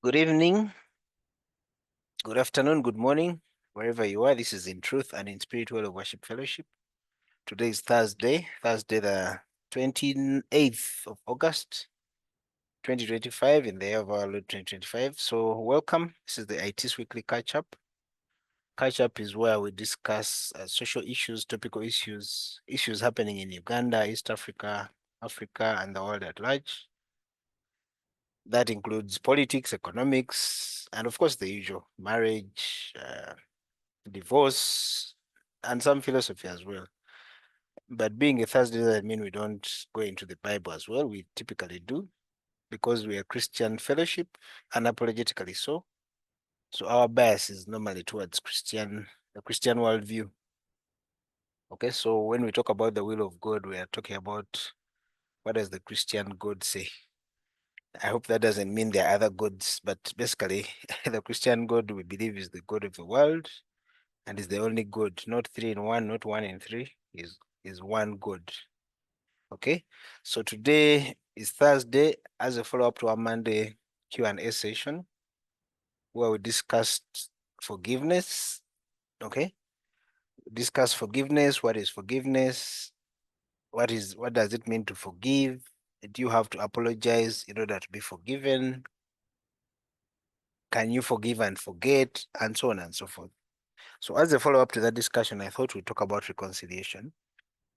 Good evening, good afternoon, good morning, wherever you are. This is In Truth and in Spirit World of Worship Fellowship. Today is Thursday the 28th of August, 2025, in the year of our Lord 2025. So welcome. This is the iTiS Weekly Katchup. Katchup is where we discuss social issues, topical issues happening in Uganda, East Africa, Africa, and the world at large. That includes politics, economics, and of course the usual marriage, divorce, and some philosophy as well. But being a Thursday doesn't mean we don't go into the Bible as well. We typically do because we are Christian fellowship, unapologetically so. So our bias is normally towards the Christian worldview. Okay, so when we talk about the will of God, we are talking about what does the Christian God say? I hope that doesn't mean there are other gods, but basically, the Christian God we believe is the God of the world and is the only God, not three in one, not one in three, is one God. Okay, so today is Thursday as a follow-up to our Monday Q&A session where we discussed forgiveness. Okay, discuss forgiveness. What is forgiveness? What does it mean to forgive? Do you have to apologize in order to be forgiven? Can you forgive and forget? And so on and so forth. So as a follow-up to that discussion, I thought we'd talk about reconciliation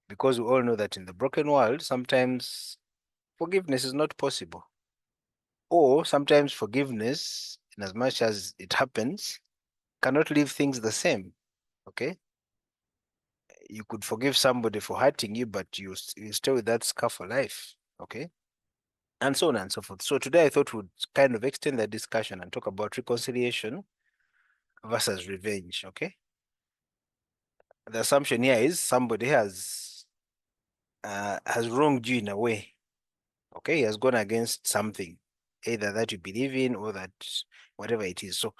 because we all know that in the broken world, sometimes forgiveness is not possible. Or sometimes forgiveness, in as much as it happens, cannot leave things the same. Okay? You could forgive somebody for hurting you, but you stay with that scar for life. Okay? And so on and so forth. So today I thought we'd kind of extend that discussion and talk about reconciliation versus revenge. Okay? The assumption here is somebody has wronged you in a way. Okay, he has gone against something, either that you believe in or that whatever it is. So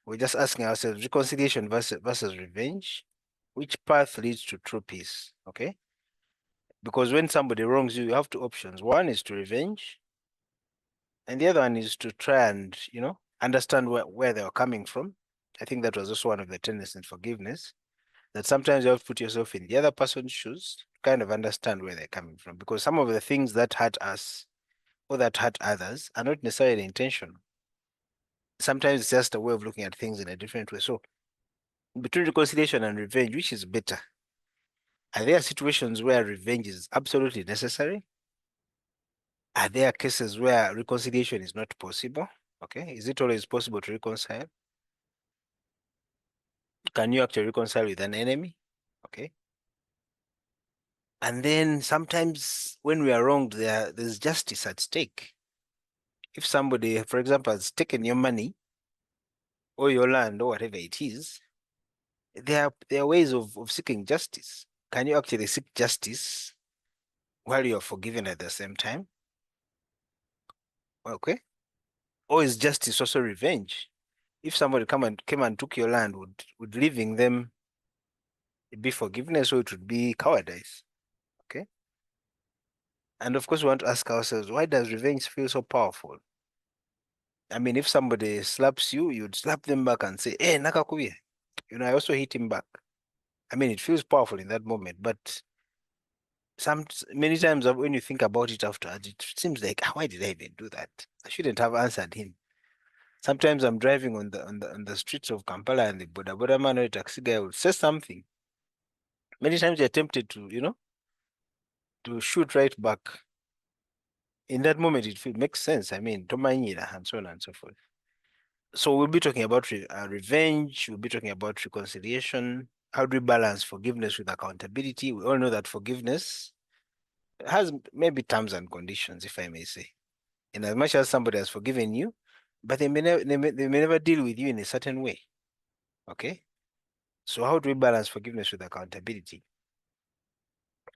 we're just asking ourselves reconciliation versus revenge, which path leads to true peace? Okay, because when somebody wrongs you, you have two options. One is to revenge, and the other one is to try and understand where they are coming from. I think that was also one of the tenets in forgiveness, that sometimes you have to put yourself in the other person's shoes to kind of understand where they're coming from, because some of the things that hurt us or that hurt others are not necessarily intentional. Sometimes it's just a way of looking at things in a different way. So between reconciliation and revenge, which is better? Are there situations where revenge is absolutely necessary? Are there cases where reconciliation is not possible? Okay, is it always possible to reconcile? Can you actually reconcile with an enemy? Okay. And then sometimes when we are wronged, there's justice at stake. If somebody, for example, has taken your money or your land or whatever it is, there are ways of seeking justice. Can you actually seek justice while you're forgiven at the same time? Okay. Or is justice also revenge? If somebody came and took your land, would leaving them be forgiveness or it would be cowardice? Okay. And of course, we want to ask ourselves, why does revenge feel so powerful? I mean, if somebody slaps you, you'd slap them back and say, hey, nakakuye. I also hit him back. I mean, it feels powerful in that moment, but many times when you think about it afterwards, it seems like, why did I even do that? I shouldn't have answered him. Sometimes I'm driving on the streets of Kampala and the boda man or a taxi guy will say something. Many times you're tempted to shoot right back. In that moment, it makes sense. I mean, tomanyira and so on and so forth. So we'll be talking about revenge. We'll be talking about reconciliation. How do we balance forgiveness with accountability? We all know that forgiveness has maybe terms and conditions, if I may say. In as much as somebody has forgiven you, but they may never deal with you in a certain way. Okay? So how do we balance forgiveness with accountability?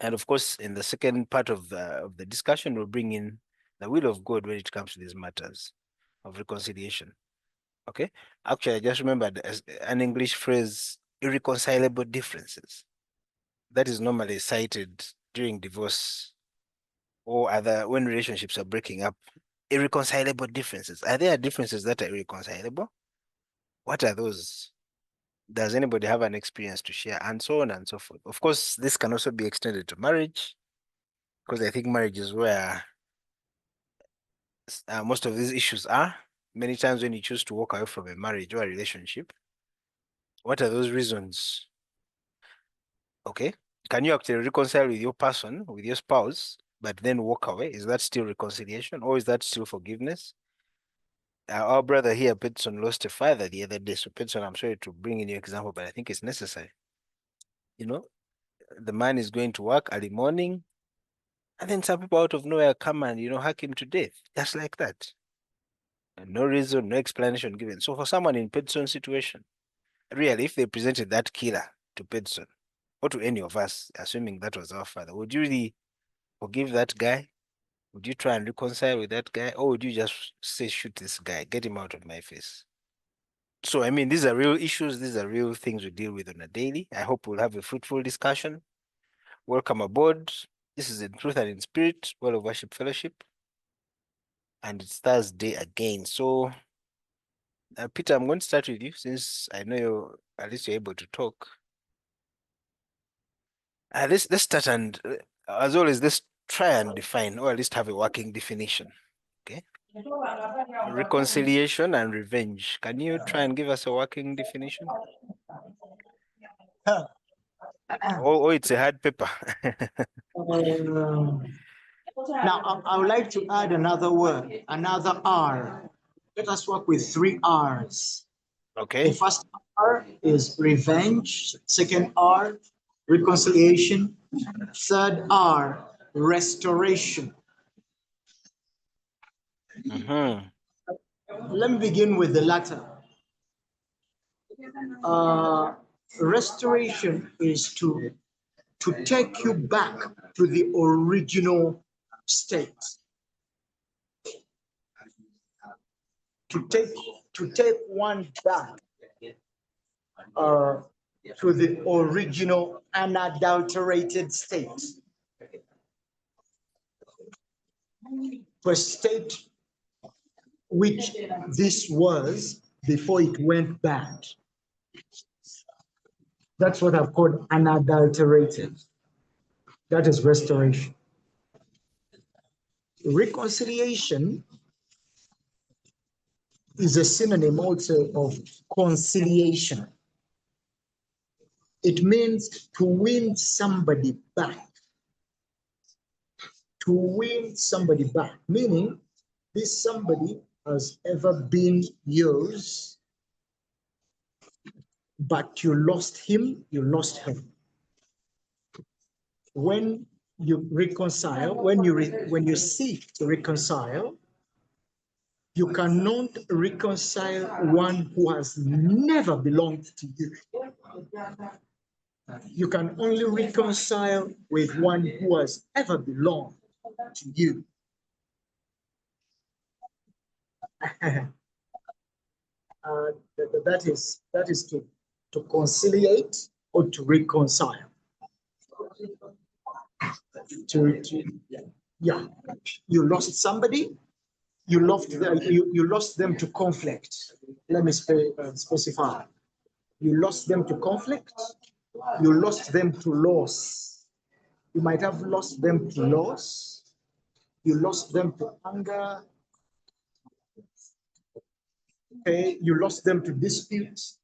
And of course, in the second part of the discussion, we'll bring in the will of God when it comes to these matters of reconciliation. Okay? Actually, I just remembered an English phrase, irreconcilable differences. That is normally cited during divorce or other when relationships are breaking up. irreconcilable differences. Are there differences that are irreconcilable? What are those? Does anybody have an experience to share? And so on and so forth. Of course, this can also be extended to marriage, because I think marriage is where most of these issues are. Many times when you choose to walk away from a marriage or a relationship, what are those reasons? Okay. Can you actually reconcile with your person, with your spouse, but then walk away? Is that still reconciliation, or is that still forgiveness? Our brother here, Peterson, lost a father the other day. So Peterson, I'm sorry to bring in your example, but I think it's necessary. You know, the man is going to work early morning, and then some people out of nowhere come and, hack him to death, just like that. And no reason, no explanation given. So for someone in Peterson's situation, really, if they presented that killer to Peterson, or to any of us, assuming that was our father, would you really forgive that guy? Would you try and reconcile with that guy? Or would you just say, shoot this guy, get him out of my face? So, I mean, these are real issues. These are real things we deal with on a daily. I hope we'll have a fruitful discussion. Welcome aboard. This is In Truth and in Spirit, World of Worship Fellowship. And it's Thursday again. So, Peter, I'm going to start with you since I know at least you're able to talk. Let's start and, as always, let's try and define, or at least have a working definition. Okay. Reconciliation and revenge. Can you try and give us a working definition? Oh, it's a hard paper. Now, I would like to add another word, another R. Let us work with 3 R's. Okay. The first R is revenge. Second R, reconciliation. Third R, restoration. Let me begin with the latter. Restoration is to take you back to the original state. To take one back to the original unadulterated state. To a state which this was before it went bad. That's what I've called unadulterated. That is restoration. Reconciliation is a synonym also of conciliation. It means to win somebody back. To win somebody back, meaning this somebody has ever been yours, but you lost him, you lost her. When you reconcile, when you seek to reconcile, you cannot reconcile one who has never belonged to you. You can only reconcile with one who has ever belonged to you. That is to conciliate or to reconcile. Yeah, you lost somebody, you lost them to conflict. Let me specify. You lost them to conflict. You lost them to loss. You might have lost them to loss. You lost them to anger. Okay, you lost them to disputes.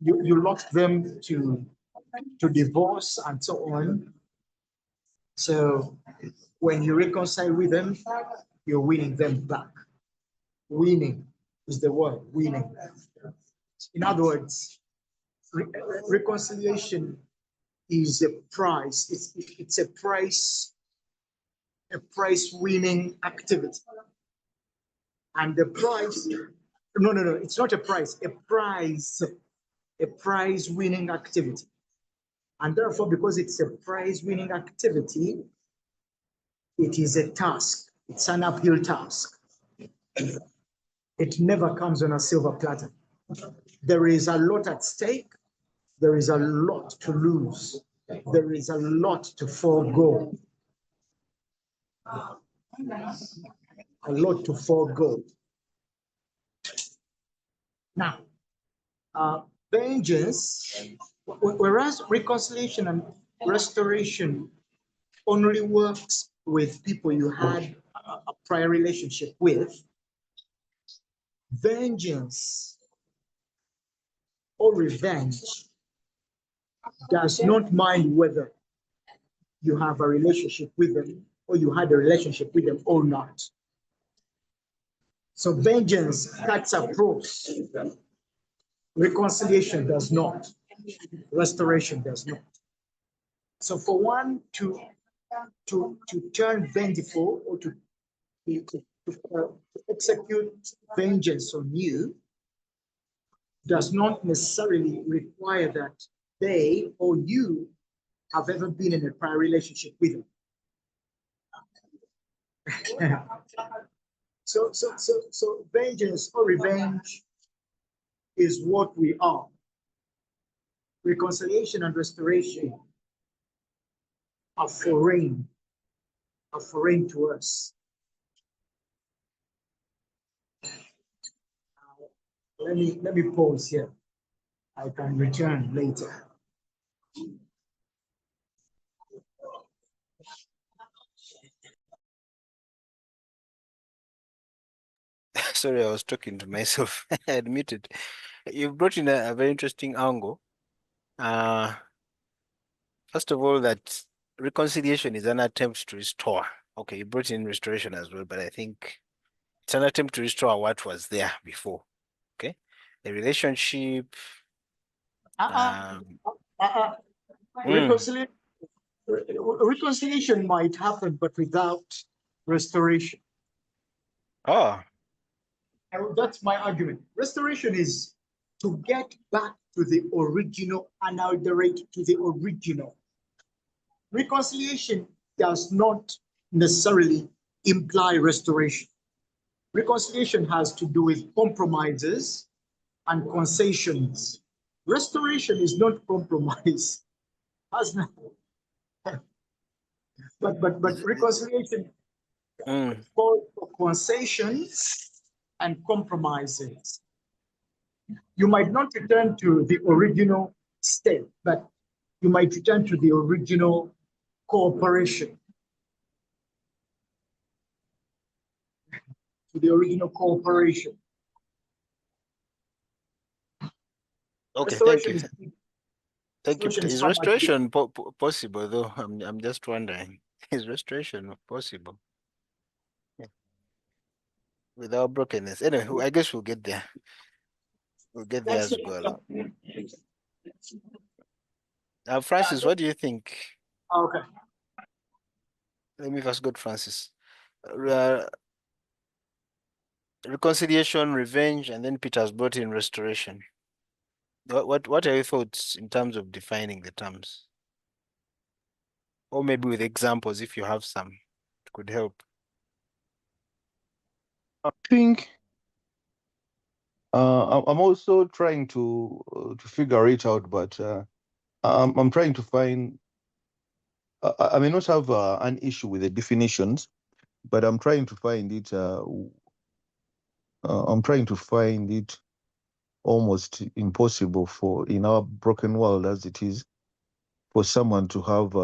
You lost them to divorce and so on. So when you reconcile with them, you're winning them back. Winning is the word, winning. In other words, reconciliation is a prize. It's a prize-winning activity. And the prize, no, it's not a prize, a prize-winning activity. And therefore, because it's a prize-winning activity, it is a task. It's an uphill task. It never comes on a silver platter. There is a lot at stake. There is a lot to lose. There is a lot to forego. a lot to forego. Now, vengeance, whereas reconciliation and restoration only works with people you had a prior relationship with, vengeance or revenge does not mind whether you have a relationship with them or you had a relationship with them or not. So vengeance cuts across. Reconciliation does not. Restoration does not. So for one to turn vengeful or to execute vengeance on you does not necessarily require that they or you have ever been in a prior relationship with them. So vengeance or revenge is what we are. Reconciliation and restoration are foreign to us. Let me pause here. I can return later. Sorry, I was talking to myself. I admitted. You've brought in a very interesting angle. First of all, that reconciliation is an attempt to restore. Okay, you brought in restoration as well, but I think it's an attempt to restore what was there before. Okay, a relationship. Reconciliation, reconciliation might happen, but without restoration. Oh, And that's my argument. Restoration is to get back to the original, unadulterate to the original. Reconciliation does not necessarily imply restoration. Reconciliation has to do with compromises and concessions. Restoration is not compromise. Has nothing. But reconciliation calls for concessions and compromises. You might not return to the original state, but you might return to the original cooperation. To the original cooperation. okay. Thank you. Thank you, Restoration Peter. is Is far much restoration possible though? I'm just wondering. Is restoration possible? Yeah. Without brokenness? Anyway, I guess we'll get there. We'll get there as we go along. Francis, what do you think? Okay. Let me first go to Francis. Reconciliation, revenge, and then Peter's brought in restoration. What are your thoughts in terms of defining the terms? Or maybe with examples, if you have some, it could help. I think I'm also trying to figure it out, but I'm trying to find. I may not have an issue with the definitions, but I'm trying to find it. I'm trying to find it almost impossible for in our broken world as it is for someone to have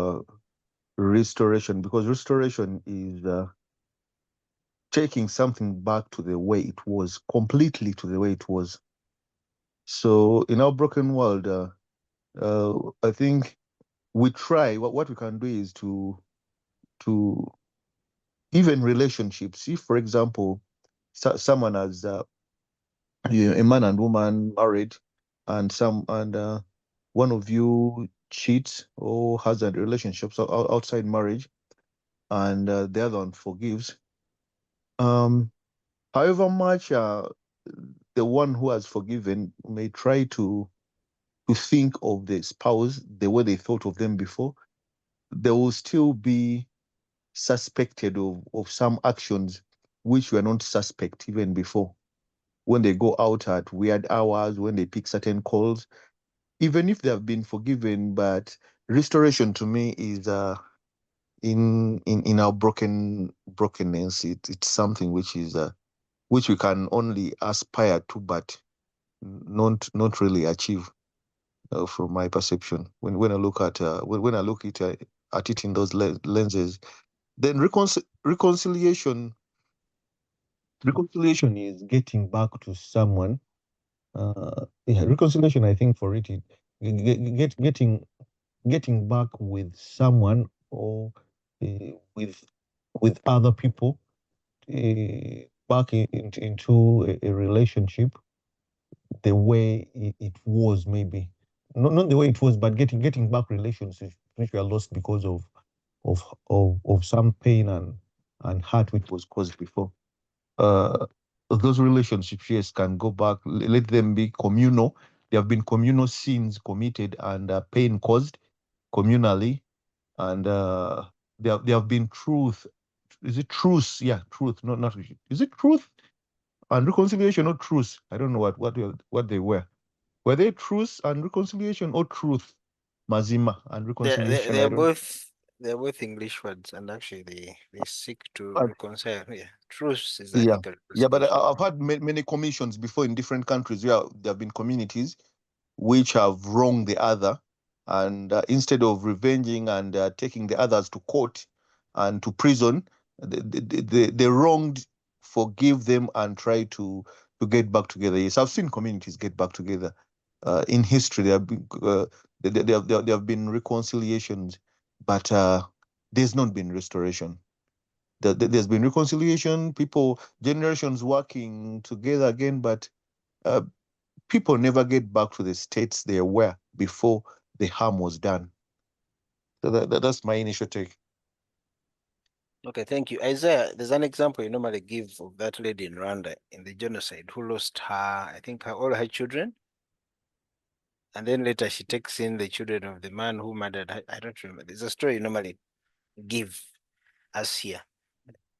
restoration, because restoration is taking something back to the way it was, completely to the way it was. So in our broken world, I think we try. What we can do is to even relationships. If, for example, someone has a man and woman married, and one of you cheats or has a relationship outside marriage, and the other one forgives. However much the one who has forgiven may try to think of the spouse the way they thought of them before, there will still be suspected of some actions which were not suspect even before. When they go out at weird hours, when they pick certain calls, even if they have been forgiven, but restoration to me in our brokenness, it's something which is which we can only aspire to, but not really achieve, from my perception. When I look at when I look at it in those lenses, then reconciliation is getting back to someone. Yeah, reconciliation, I think for it, getting back with someone, or with other people, back into a relationship the way it was, maybe not the way it was, but getting back relationships which were lost because of some pain and hurt which was caused before. Those relationships, yes, can go back. Let them be communal. There have been communal sins committed and pain caused communally, and there have been truth. Is it truth? Yeah, truth. Not. Is it truth and reconciliation or truth? I don't know what they were. Were they truth and reconciliation, or truth, mazima, and reconciliation? I don't. They're both English words, and actually they seek to Uh, reconcile. Yeah, truce is I yeah, think a yeah, but reconciliation. I've had many commissions before in different countries where there have been communities which have wronged the other, and instead of revenging and taking the others to court and to prison, they wronged, forgive them, and try to get back together. Yes, I've seen communities get back together. In history, there have been there have been reconciliations, but there's not been restoration. There's been reconciliation, people, generations working together again, but uh, people never get back to the states they were before the harm was done. So that's my initial take. Okay, thank you. Isaiah, there's an example you normally give of that lady in Rwanda in the genocide who lost I think all her children. And then later she takes in the children of the man who murdered her. I don't remember. There's a story you normally give us here.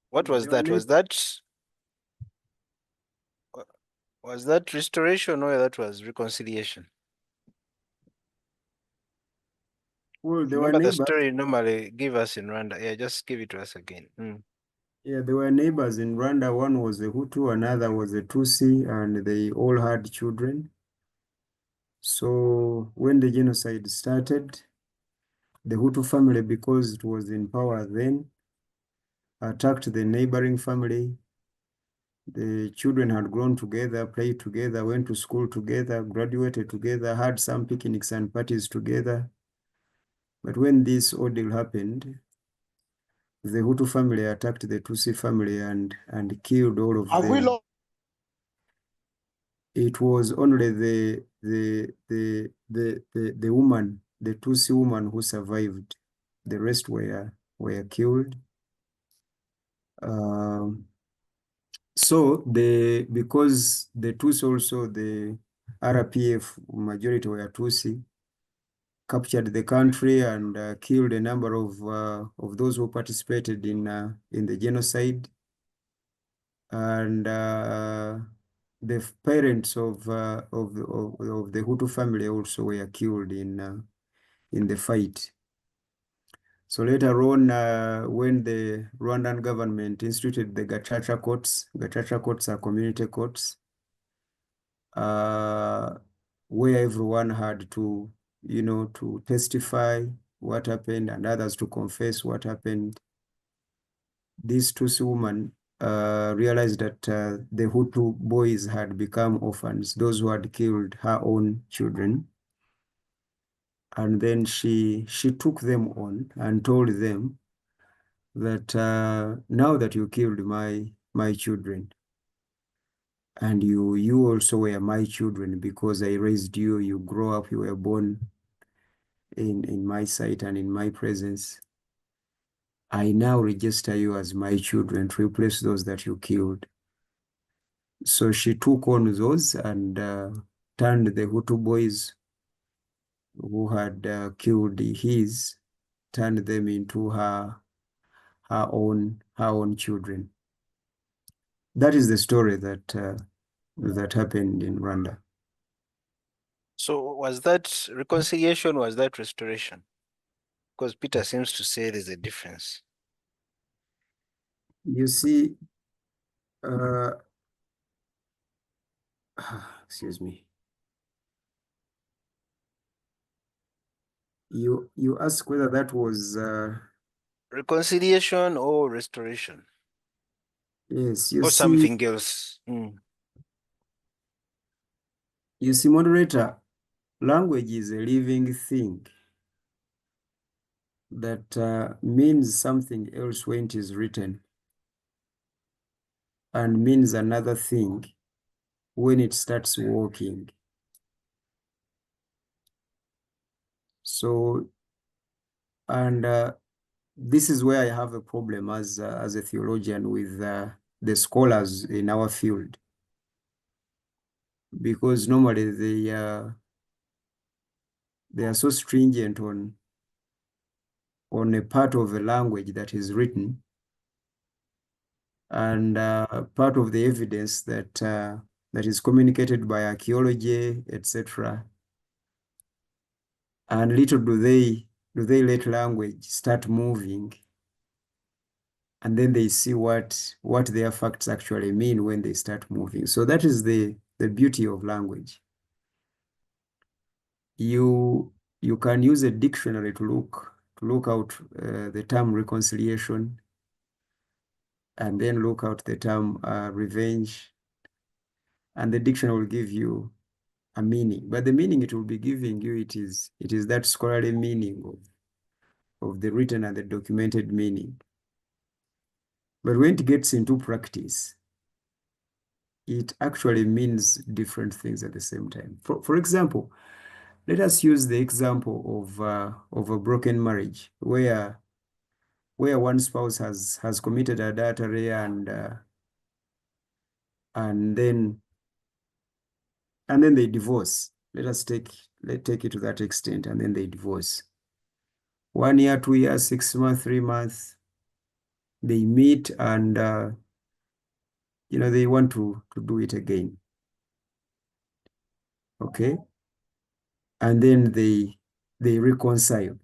What was They were that? Was that restoration or that was reconciliation? Well, they were Remember the neighbors. story you normally give us in Rwanda? Yeah, just give it to us again. Yeah, they were neighbors in Rwanda. One was a Hutu, another was a Tutsi, and they all had children. So when the genocide started, the Hutu family, because it was in power then, attacked the neighboring family. The children had grown together, played together, went to school together, graduated together, had some picnics and parties together. But when this ordeal happened, the Hutu family attacked the Tutsi family and killed all of them. It was only the woman, the Tutsi woman, who survived. The rest were killed. So because the Tutsi, also the RPF majority were Tutsi, captured the country and killed a number of those who participated in the genocide. And the parents of the Hutu family also were killed in the fight. So later on, when the Rwandan government instituted the Gacaca courts are community courts, where everyone had to, to testify what happened and others to confess what happened. These Tutsi women realized that the Hutu boys had become orphans, those who had killed her own children. And then she took them on and told them that now that you killed my children, and you also were my children because I raised you, you grow up, you were born in my sight and in my presence, I now register you as my children to replace those that you killed. So she took on those and turned the Hutu boys who had killed his, turned them into her own children. That is the story that that happened in Rwanda. So was that reconciliation? Was that restoration? Because Peter seems to say there's a difference. You see, excuse me. You asked whether that was Reconciliation or restoration, yes, you or see, something else. you see, moderator, language is a living thing that means something else when it is written and means another thing when it starts walking. So, and this is where I have a problem as a theologian with the scholars in our field, because normally they are so stringent on a part of a language that is written and part of the evidence that is communicated by archaeology, etc. And little do they let language start moving, and then they see what their facts actually mean when they start moving. So that is the beauty of language. You can use a dictionary to look out the term reconciliation, and then look out the term revenge, and the dictionary will give you a meaning. But the meaning it will be giving you, it is that scholarly meaning of the written and the documented meaning. But when it gets into practice, it actually means different things at the same time. For example, let us use the example of a broken marriage where one spouse has committed adultery and then they divorce. Let's take it to that extent, and then they divorce. 1 year, 2 years, 6 months, 3 months, they meet and they want to do it again. Okay, and then they reconcile.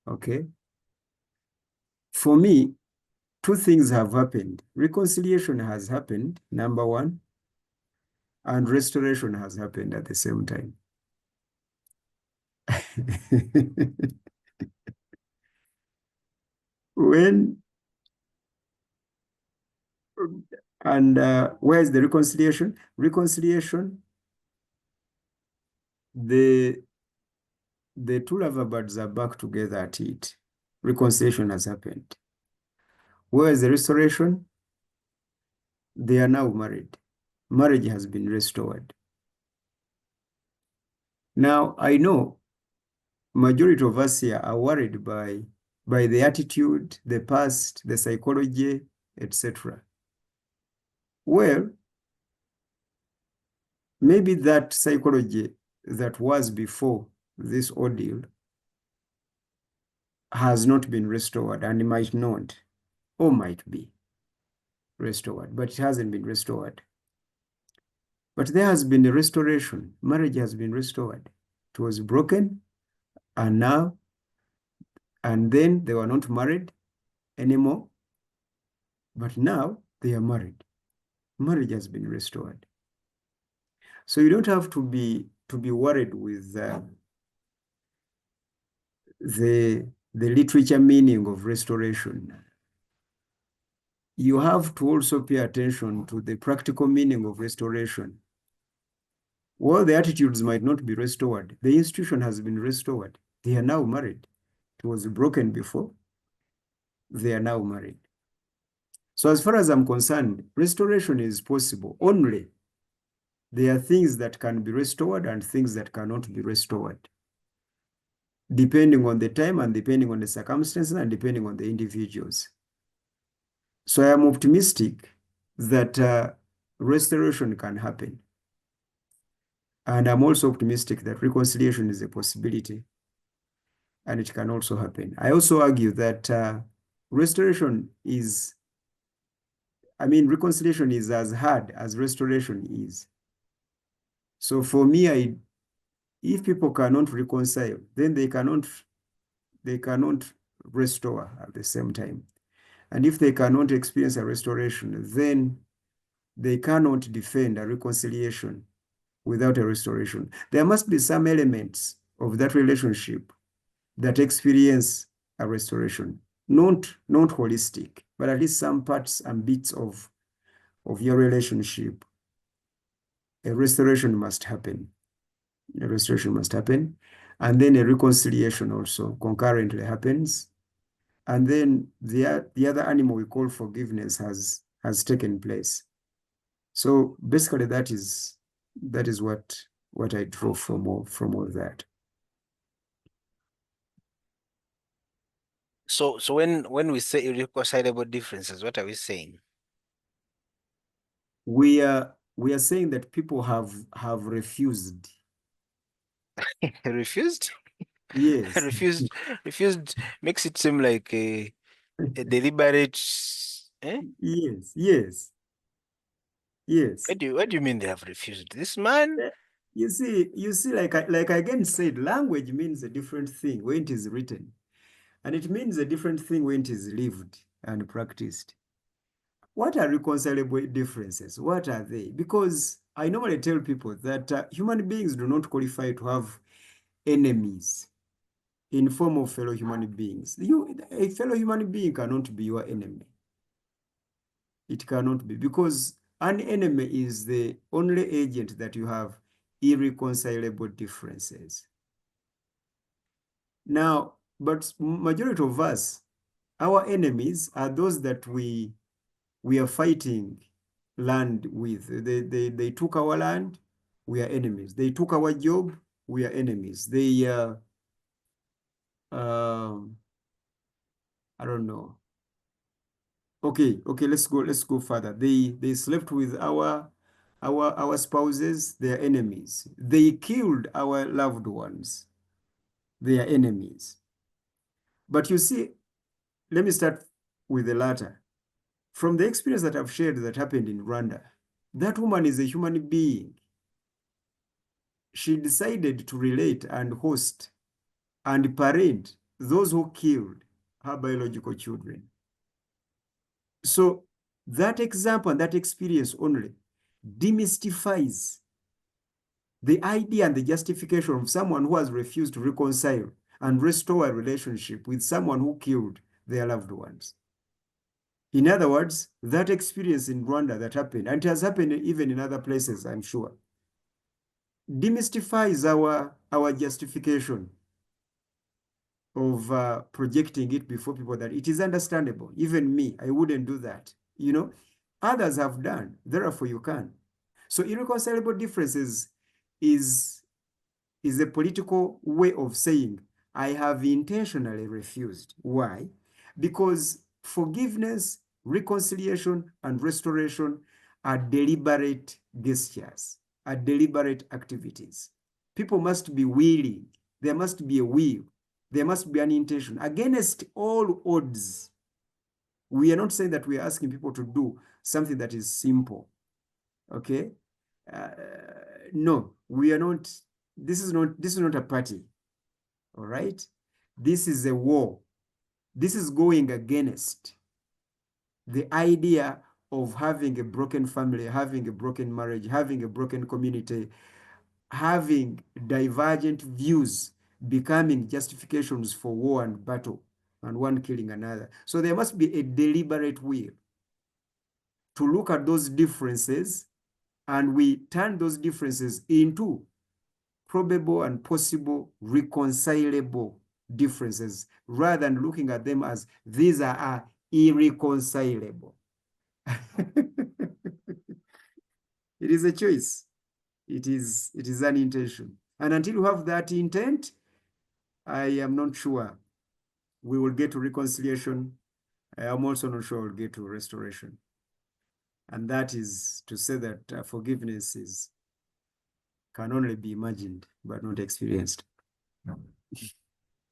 Okay, for me, two things have happened. Reconciliation has happened, number one, and restoration has happened at the same time. Where's the reconciliation? Reconciliation, the two lovebirds are back together at it. Reconciliation has happened. Where is the restoration? They are now married. Marriage has been restored. Now, I know majority of us here are worried by the attitude, the past, the psychology, etc. Well, maybe that psychology that was before this ordeal has not been restored, and it might not, or might be restored, but it hasn't been restored. But there has been a restoration. Marriage has been restored. It was broken, and then they were not married anymore, but now they are married. Marriage has been restored. So you don't have to be worried with the literature meaning of restoration. You have to also pay attention to the practical meaning of restoration. While the attitudes might not be restored, the institution has been restored. They are now married. It was broken before. They are now married. So as far as I'm concerned, restoration is possible. Only there are things that can be restored and things that cannot be restored, depending on the time and depending on the circumstances and depending on the individuals. So I am optimistic that restoration can happen. And I'm also optimistic that reconciliation is a possibility and it can also happen. I also argue that reconciliation is as hard as restoration is. So for me, if people cannot reconcile, then they cannot they cannot restore at the same time. And if they cannot experience a restoration, then they cannot defend a reconciliation without a restoration. There must be some elements of that relationship that experience a restoration, not holistic, but at least some parts and bits of your relationship. A restoration must happen. A restoration must happen. And then a reconciliation also concurrently happens. And then the other animal we call forgiveness has taken place. So basically that is what I draw from all that. So when we say irreconcilable differences, what are we saying? We are saying that people have refused. Refused? Yes. Refused makes it seem like a deliberate. Yes, yes, yes. What do you mean they have refused? This man? You see, like I again said, language means a different thing when it is written, and it means a different thing when it is lived and practiced. What are reconcilable differences? What are they? Because I normally tell people that human beings do not qualify to have enemies in form of fellow human beings. A fellow human being cannot be your enemy. It cannot be, because an enemy is the only agent that you have irreconcilable differences. Now, but majority of us, our enemies are those that we are fighting land with. They took our land, we are enemies. They took our job, we are enemies. They I don't know. Okay, let's go further. They slept with our spouses, they are enemies. They killed our loved ones, they are enemies. But you see, let me start with the latter. From the experience that I've shared that happened in Rwanda, that woman is a human being. She decided to relate and host and parent those who killed her biological children. So that example and that experience only demystifies the idea and the justification of someone who has refused to reconcile and restore a relationship with someone who killed their loved ones. In other words, that experience in Rwanda that happened, and it has happened even in other places, I'm sure, demystifies our justification of projecting it before people that it is understandable. Even me, I wouldn't do that. You know, others have done, therefore you can. So irreconcilable differences is a political way of saying, I have intentionally refused. Why? Because forgiveness, reconciliation, and restoration are deliberate gestures, are deliberate activities. People must be willing. There must be a will. There must be an intention. Against all odds, we are not saying that we are asking people to do something that is simple. Okay? No, we are not. This is not a party. All right? This is a war. This is going against the idea of having a broken family, having a broken marriage, having a broken community, having divergent views becoming justifications for war and battle, and one killing another. So there must be a deliberate will to look at those differences, and we turn those differences into probable and possible reconcilable differences, rather than looking at them as these are irreconcilable. It is a choice. It is an intention. And until you have that intent, I am not sure we will get to reconciliation. I am also not sure we'll get to restoration. And that is to say that forgiveness can only be imagined, but not experienced.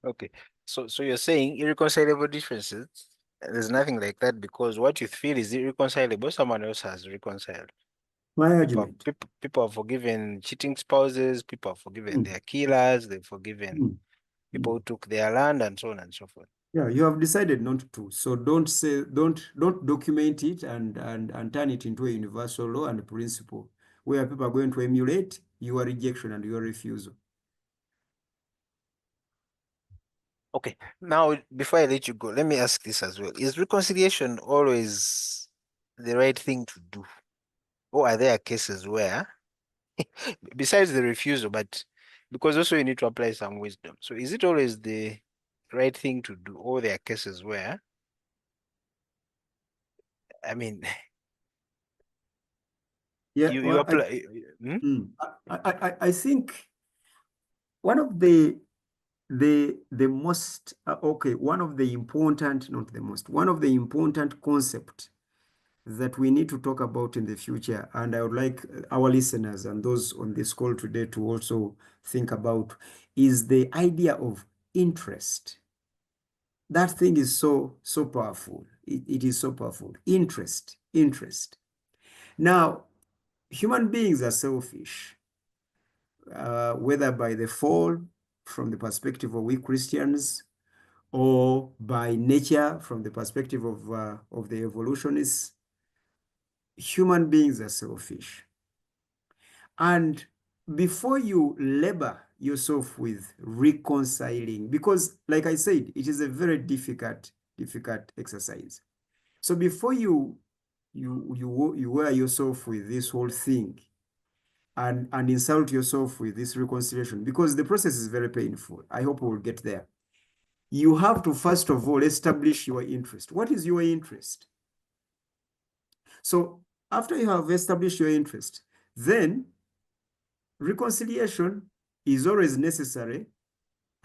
Okay. So you're saying irreconcilable differences, there's nothing like that, because what you feel is irreconcilable, someone else has reconciled. My People argument. people have forgiven cheating spouses, people have forgiven their killers, they've forgiven people who took their land and so on and so forth. Yeah, you have decided not to. So don't document it and turn it into a universal law and principle where people are going to emulate your rejection and your refusal. Okay, now before I let you go, let me ask this as well. Is reconciliation always the right thing to do? Or are there cases where, besides the refusal, but because also you need to apply some wisdom. So is it always the right thing to do? Or there are cases where, I mean, Yeah, you well, apply. I think one of the most okay, one of the important, not the most, one of the important concept that we need to talk about in the future, and I would like our listeners and those on this call today to also think about, is the idea of interest. That thing is so powerful. It is so powerful. Interest. Now, human beings are selfish, whether by the fall from the perspective of we Christians, or by nature from the perspective of the evolutionists. Human beings are selfish. And before you labor yourself with reconciling, because like I said, it is a very difficult exercise. So before you wear yourself with this whole thing and insult yourself with this reconciliation, because the process is very painful. I hope we'll get there. You have to first of all establish your interest. What is your interest? So after you have established your interest, then reconciliation is always necessary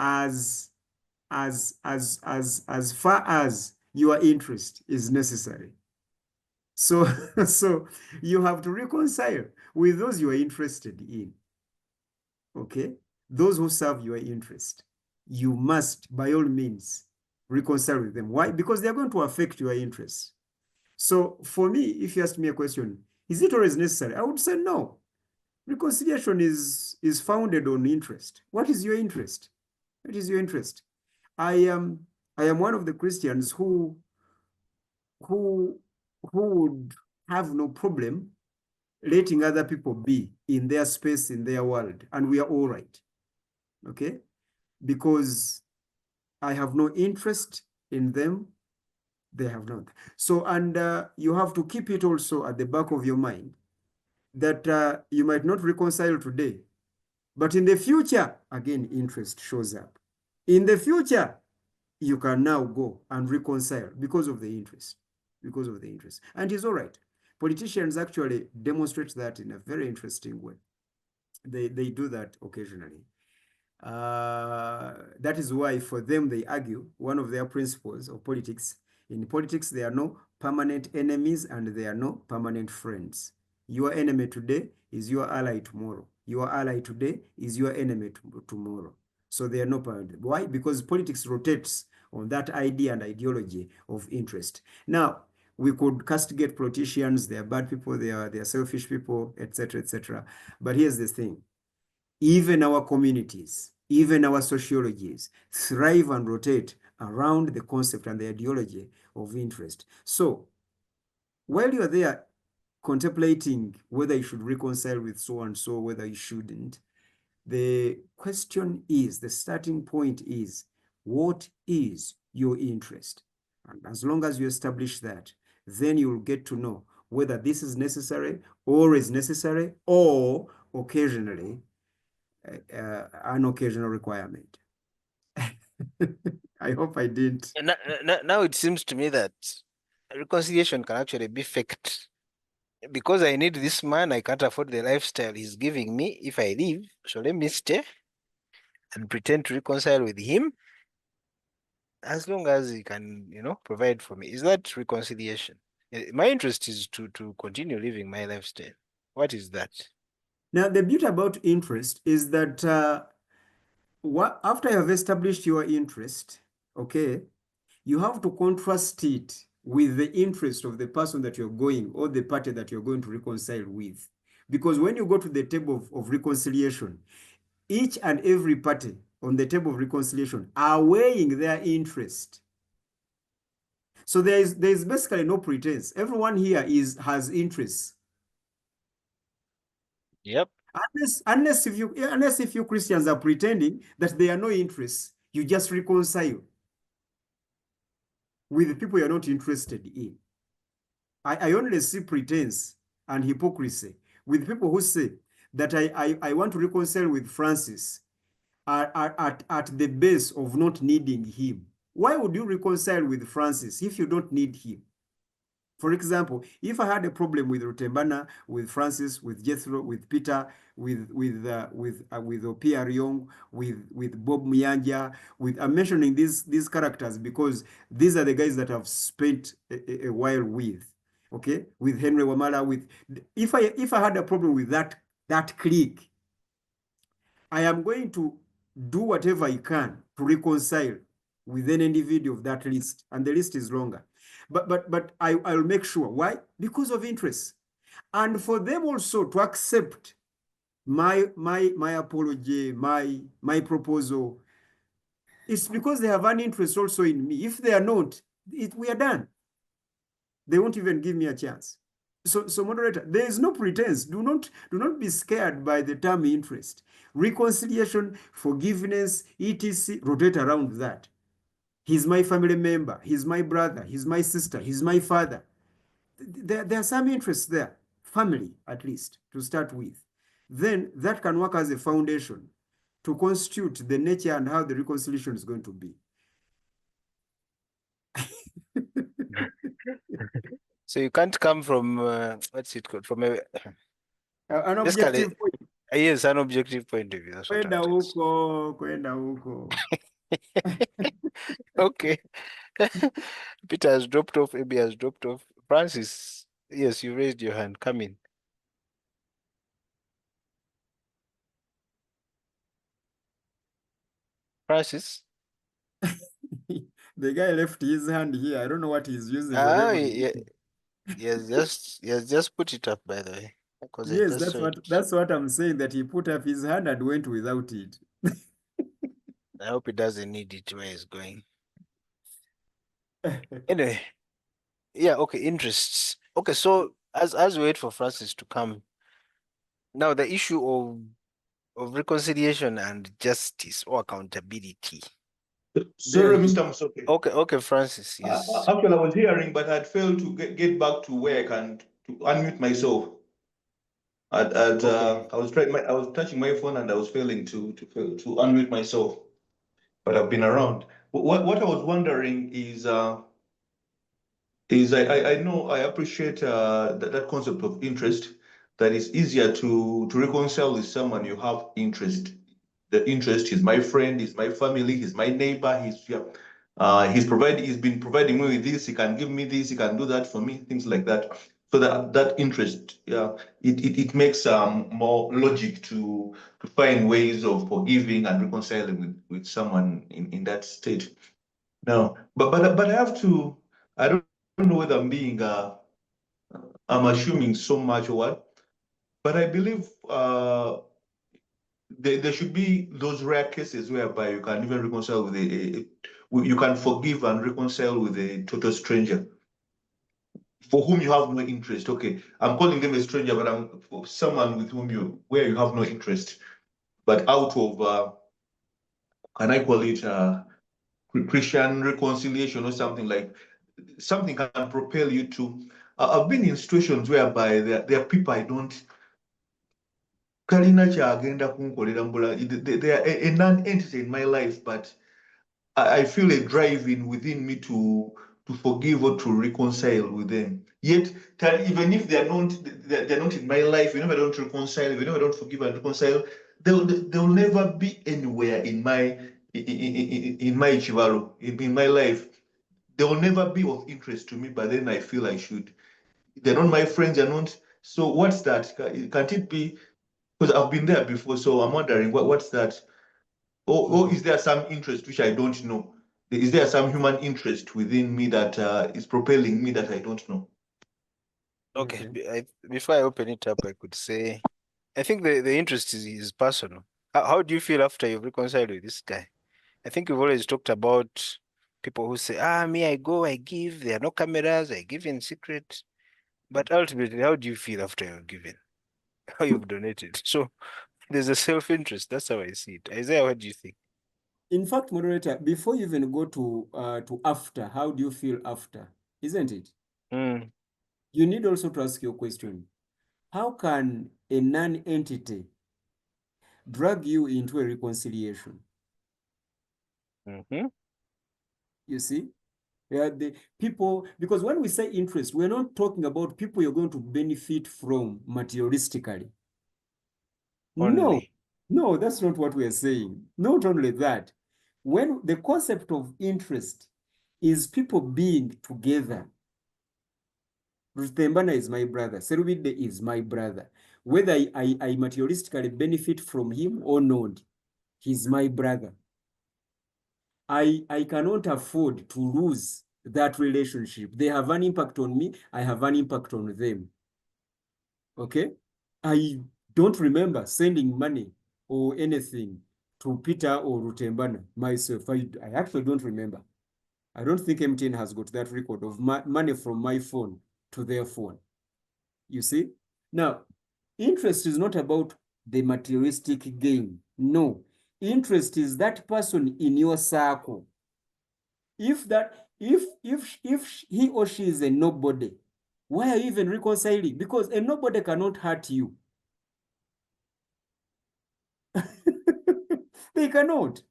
as far as your interest is necessary. So so you have to reconcile with those you are interested in. Okay? Those who serve your interest. You must, by all means, reconcile with them. Why? Because they're going to affect your interests. So for me, if you ask me a question, is it always necessary? I would say no. Reconciliation is founded on interest. What is your interest? What is your interest? I am one of the Christians who would have no problem letting other people be in their space, in their world, and we are all right. Okay? Because I have no interest in them, they have not. So, and you have to keep it also at the back of your mind that you might not reconcile today, but in the future, again, interest shows up. In the future, you can now go and reconcile because of the interest, And it's all right. Politicians actually demonstrate that in a very interesting way. They do that occasionally. That is why for them, they argue one of their principles of politics. In politics, there are no permanent enemies and there are no permanent friends. Your enemy today is your ally tomorrow. Your ally today is your enemy tomorrow. So they are no permanent. Why? Because politics rotates on that idea and ideology of interest. Now, we could castigate politicians, they are bad people, they are selfish people, etc., etc. But here's the thing. Even our communities, even our sociologies thrive and rotate around the concept and the ideology of interest. So while you're there contemplating whether you should reconcile with so and so, whether you shouldn't, the question is, the starting point is, what is your interest? And as long as you establish that, then you'll get to know whether this is necessary or occasionally an occasional requirement. I hope I didn't. Now it seems to me that reconciliation can actually be faked. Because I need this man, I can't afford the lifestyle he's giving me if I leave. So let me stay and pretend to reconcile with him as long as he can, provide for me. Is that reconciliation? My interest is to continue living my lifestyle. What is that? Now, the beauty about interest is that after you have established your interest, okay, you have to contrast it with the interest of the person that you're going or the party that you're going to reconcile with. Because when you go to the table of reconciliation, each and every party on the table of reconciliation are weighing their interest. So there is basically no pretense. Everyone here has interests. Yep. Unless if you Christians are pretending that there are no interests, you just reconcile with the people you're not interested in. I only see pretense and hypocrisy with people who say that I want to reconcile with Francis at the base of not needing him. Why would you reconcile with Francis if you don't need him? For example, if I had a problem with Rutembana, with Francis, with Jethro, with Peter, with Opia Ryong, with Bob Muyanja, I'm mentioning these characters because these are the guys that I've spent a while with. Okay, with Henry Wamala, if I had a problem with that clique, I am going to do whatever I can to reconcile with any individual of that list, and the list is longer. But I'll make sure. Why? Because of interest. And for them also to accept my apology, my proposal, it's because they have an interest also in me. If they are not, we are done. They won't even give me a chance. So moderator, there is no pretense. Do not be scared by the term interest. Reconciliation, forgiveness, etc. rotate around that. He's my family member. He's my brother. He's my sister. He's my father. There are some interests there. Family, at least, to start with. Then that can work as a foundation to constitute the nature and how the reconciliation is going to be. So you can't come from what's it called? From a An basically, objective point. yes, an objective point of view. That's what I'm Kwenda huko. Okay. Peter has dropped off, Abby has dropped off. Francis, yes, you raised your hand. Come in. Francis? The guy left his hand here. I don't know what he's using. Ah, Whatever. yeah, he has just put it up, by the way, because I Yes, just saw it. that's what I'm saying. That he put up his hand and went without it. I hope he doesn't need it where he's going. Anyway, yeah, okay, interests. Okay, so as we wait for Francis to come, now the issue of reconciliation and justice or accountability. Sorry, Mr. Musoke. Okay, Francis, yes. Actually, I was hearing, but I'd failed to get back to where I can to unmute myself. Okay. I was touching my phone and I was failing to unmute myself, but I've been around. What I was wondering is I know I appreciate that concept of interest, that it's easier to reconcile with someone you have interest. The interest, he's my friend, he's my family, he's my neighbor, he's been providing me with this, he can give me this, he can do that for me, things like that. So that interest, yeah, it makes more logic to find ways of forgiving and reconciling with someone in that state. No, but I don't know whether I'm assuming so much or what, but I believe there should be those rare cases whereby you can even reconcile with you can forgive and reconcile with a total stranger for whom you have no interest. Okay, I'm calling them a stranger, but I'm for someone with where you have no interest, but out of can I call it Christian reconciliation or something like something can propel you to. I've been in situations whereby there are people I don't. Kalina kyagenda kunkolera mbula. They are a non-entity in my life, but I feel a driving within me to forgive or to reconcile with them. Yet, even if they're not in my life, even if I don't reconcile, even if I don't forgive and reconcile, they'll never be anywhere in my chivaro, in my life. They will never be of interest to me, but then I feel I should. They're not my friends, they're not. So what's that? Can't it be? Because I've been there before, so I'm wondering what's that? Or is there some interest which I don't know? Is there some human interest within me that is propelling me that I don't know? Okay. Before I open it up, I could say, I think the interest is personal. How do you feel after you've reconciled with this guy? I think we've always talked about people who say, me, I go, I give, there are no cameras, I give in secret. But ultimately, how do you feel after you've given? How you've donated? So there's a self-interest. That's how I see it. Isaiah, what do you think? In fact, moderator, before you even go to after, how do you feel after? Isn't it? Mm, You need also to ask your question. How can a non-entity drag you into a reconciliation? mhm. You see? The people, because when we say interest, we're not talking about people you're going to benefit from materialistically. No, Only. no, that's not what we are saying. Not only that, when the concept of interest is people being together. Rutembana is my brother. Serubide is my brother. Whether I materialistically benefit from him or not, he's my brother. I cannot afford to lose that relationship. They have an impact on me. I have an impact on them. Okay? I don't remember sending money or anything to Peter or Rutembana myself. I actually don't remember. I don't think MTN has got that record of money from my phone to their phone. You see? Now, interest is not about the materialistic gain. No. Interest is that person in your circle. If he or she is a nobody, why are you even reconciling? Because a nobody cannot hurt you. They cannot.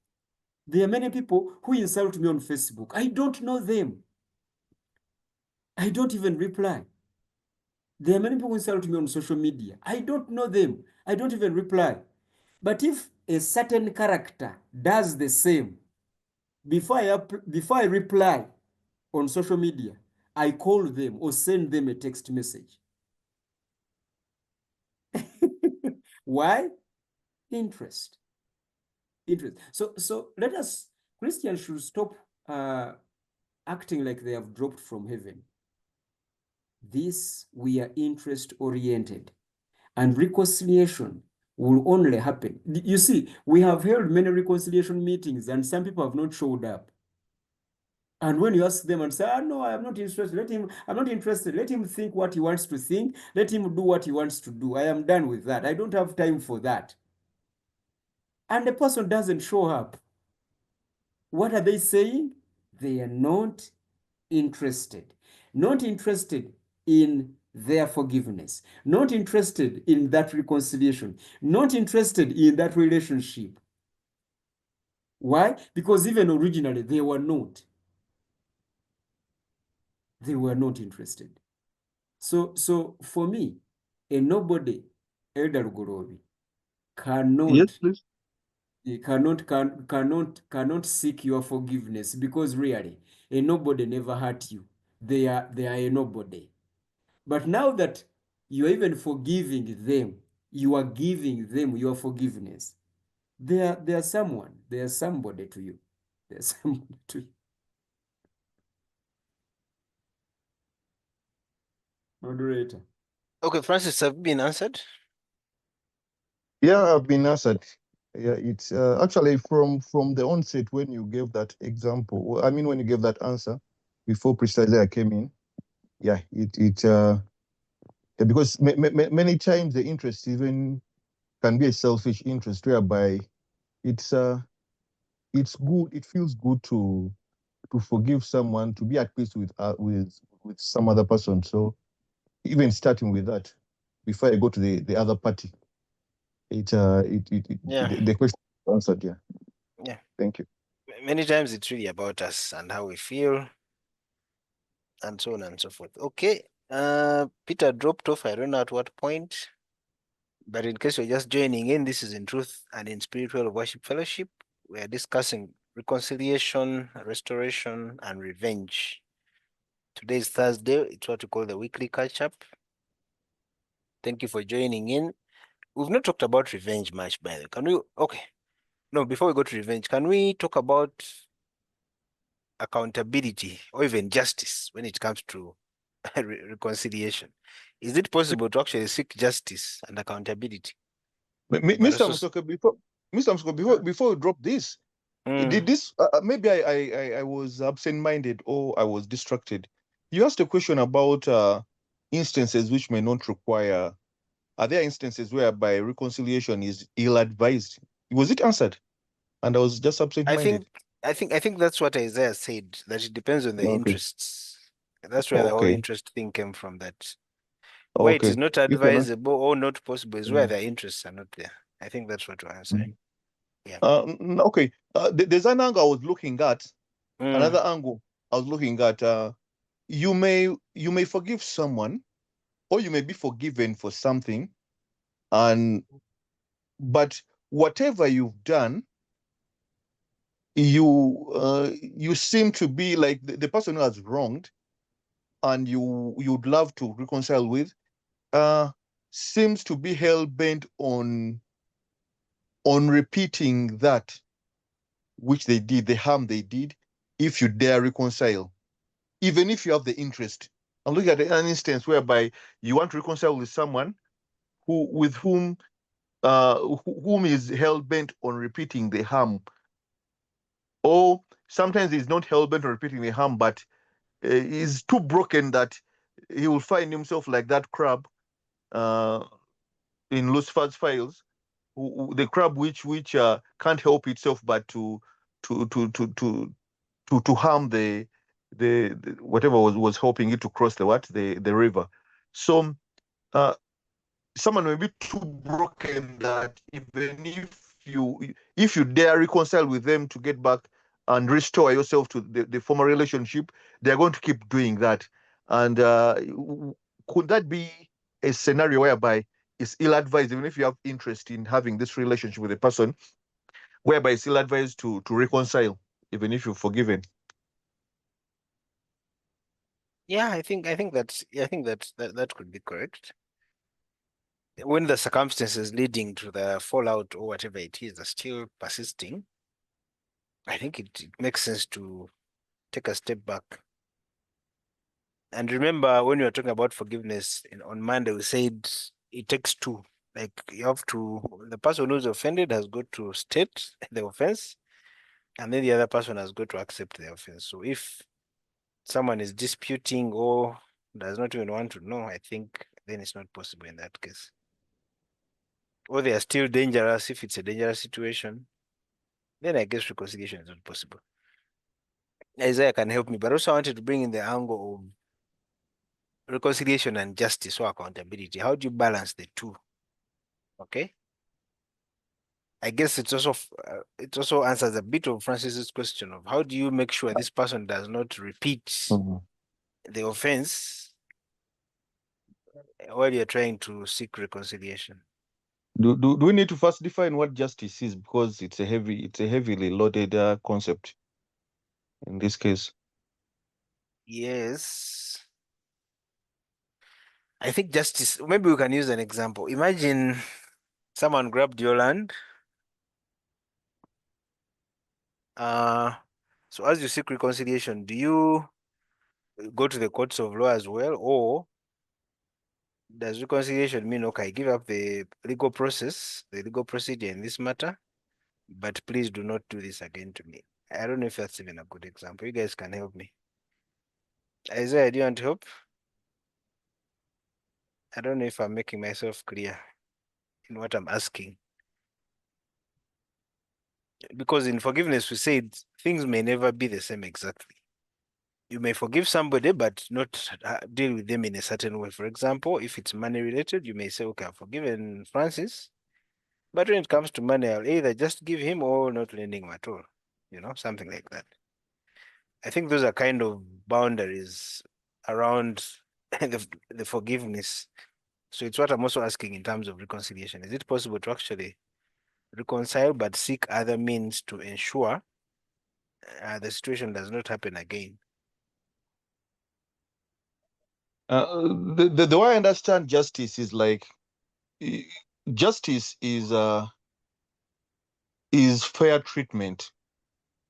There are many people who insult me on Facebook. I don't know them. I don't even reply. There are many people who insult me on social media. I don't know them. I don't even reply. But if a certain character does the same, before I reply on social media, I call them or send them a text message. Why? Interest. Interest. So let us, Christians should stop acting like they have dropped from heaven. We are interest oriented, and reconciliation will only happen. You see, we have held many reconciliation meetings and some people have not showed up. And when you ask them and say, no, I'm not interested, I'm not interested, let him think what he wants to think, let him do what he wants to do. I am done with that. I don't have time for that. And the person doesn't show up. What are they saying? They are not interested. Not interested in their forgiveness. Not interested in that reconciliation. Not interested in that relationship. Why? Because even originally they were not. They were not interested. So for me, a nobody, Elder Gorobi, Yes, cannot please. cannot seek your forgiveness, because really a nobody never hurt you. They are a nobody. But now that you are even forgiving them, you are giving them your forgiveness. They are someone. They are somebody to you. They are somebody to you. Moderator. Okay, Francis, have you been answered? Yeah, I've been answered. Yeah, it's actually from the onset when you gave that example. I mean, when you gave that answer before precisely I came in. Yeah, because many times the interest even can be a selfish interest whereby it's it's good. It feels good to forgive someone, to be at peace with some other person. So even starting with that, before I go to the other party, Yeah. the question is answered. Yeah, Yeah. thank you. Many times it's really about us and how we feel and so on and so forth. Okay. Peter dropped off. I don't know at what point. But in case you're just joining in, this is In Truth and in Spiritual Worship Fellowship. We are discussing reconciliation, restoration, and revenge. Today is Thursday. It's what we call the Weekly Katchup. Thank you for joining in. We've not talked about revenge much, by the way. Can we? Okay. No, before we go to revenge, can we talk about accountability or even justice when it comes to reconciliation? Is it possible to actually seek justice and accountability, but Mr. also Musoke, Mr. Msko, before we drop this, did Mm. this maybe I was absent-minded or I was distracted. You asked a question about instances which may not require. Are there instances whereby reconciliation is ill-advised? Was it answered? And I was just absent-minded. I think that's what Isaiah said, that it depends on the Okay. interests. That's where the whole Okay. interest thing came from, that where it is Okay. not You can. advisable or not possible is where Mm, the interests are not there. I think that's what we're mm. answering. Yeah. Okay. There's an angle I was looking at. Mm. Another angle I was looking at. You may forgive someone, or you may be forgiven for something, and but whatever you've done, you seem to be like the person who has wronged, and you'd love to reconcile with, seems to be hell bent on repeating that which they did, the harm they did, if you dare reconcile, even if you have the interest. I'm looking at an instance whereby you want to reconcile with someone with whom whom is hell bent on repeating the harm, or sometimes he's not hell bent on repeating the harm, but is too broken that he will find himself like that crab uh, in Lucifer's files, the crab which can't help itself but to to to to to harm the whatever was helping it to cross the river. So uh, someone may be too broken that even if you dare reconcile with them to get back and restore yourself to the former relationship, they're going to keep doing that. And could that be a scenario whereby it's ill-advised, even if you have interest in having this relationship with a person, whereby it's ill-advised to reconcile, even if you've forgiven? Yeah, I think that could be correct. When the circumstances leading to the fallout or whatever it is are still persisting, I think it makes sense to take a step back. And remember, when we were talking about forgiveness on Monday, we said it takes two. Like you have to, the person who's offended has got to state the offense, and then the other person has got to accept the offense. So if someone is disputing or does not even want to know, I think then it's not possible in that case. Or they are still dangerous. If it's a dangerous situation, then I guess reconciliation is not possible. Isaiah can help me, but also I wanted to bring in the angle of reconciliation and justice or accountability. How do you balance the two? Okay. I guess it also answers a bit of Francis's question of how do you make sure this person does not repeat Mhm. the offense while you're trying to seek reconciliation. Do we need to first define what justice is, because it's a heavily loaded concept in this case? Yes. I think justice, maybe we can use an example. Imagine someone grabbed your land. So as you seek reconciliation, do you go to the courts of law as well, or does reconciliation mean, okay, I give up the legal process, the legal procedure in this matter, but please do not do this again to me? I don't know if that's even a good example. You guys can help me. Isaiah, do you want to help? I don't know if I'm making myself clear in what I'm asking. Because in forgiveness, we said things may never be the same exactly. You may forgive somebody, but not deal with them in a certain way. For example, if it's money related, you may say, okay, I've forgiven Francis, but when it comes to money, I'll either just give him or not lending him at all. Something like that. I think those are kind of boundaries around the forgiveness. So it's what I'm also asking in terms of reconciliation. Is it possible to actually reconcile but seek other means to ensure the situation does not happen again? The way I understand justice is like justice is fair treatment.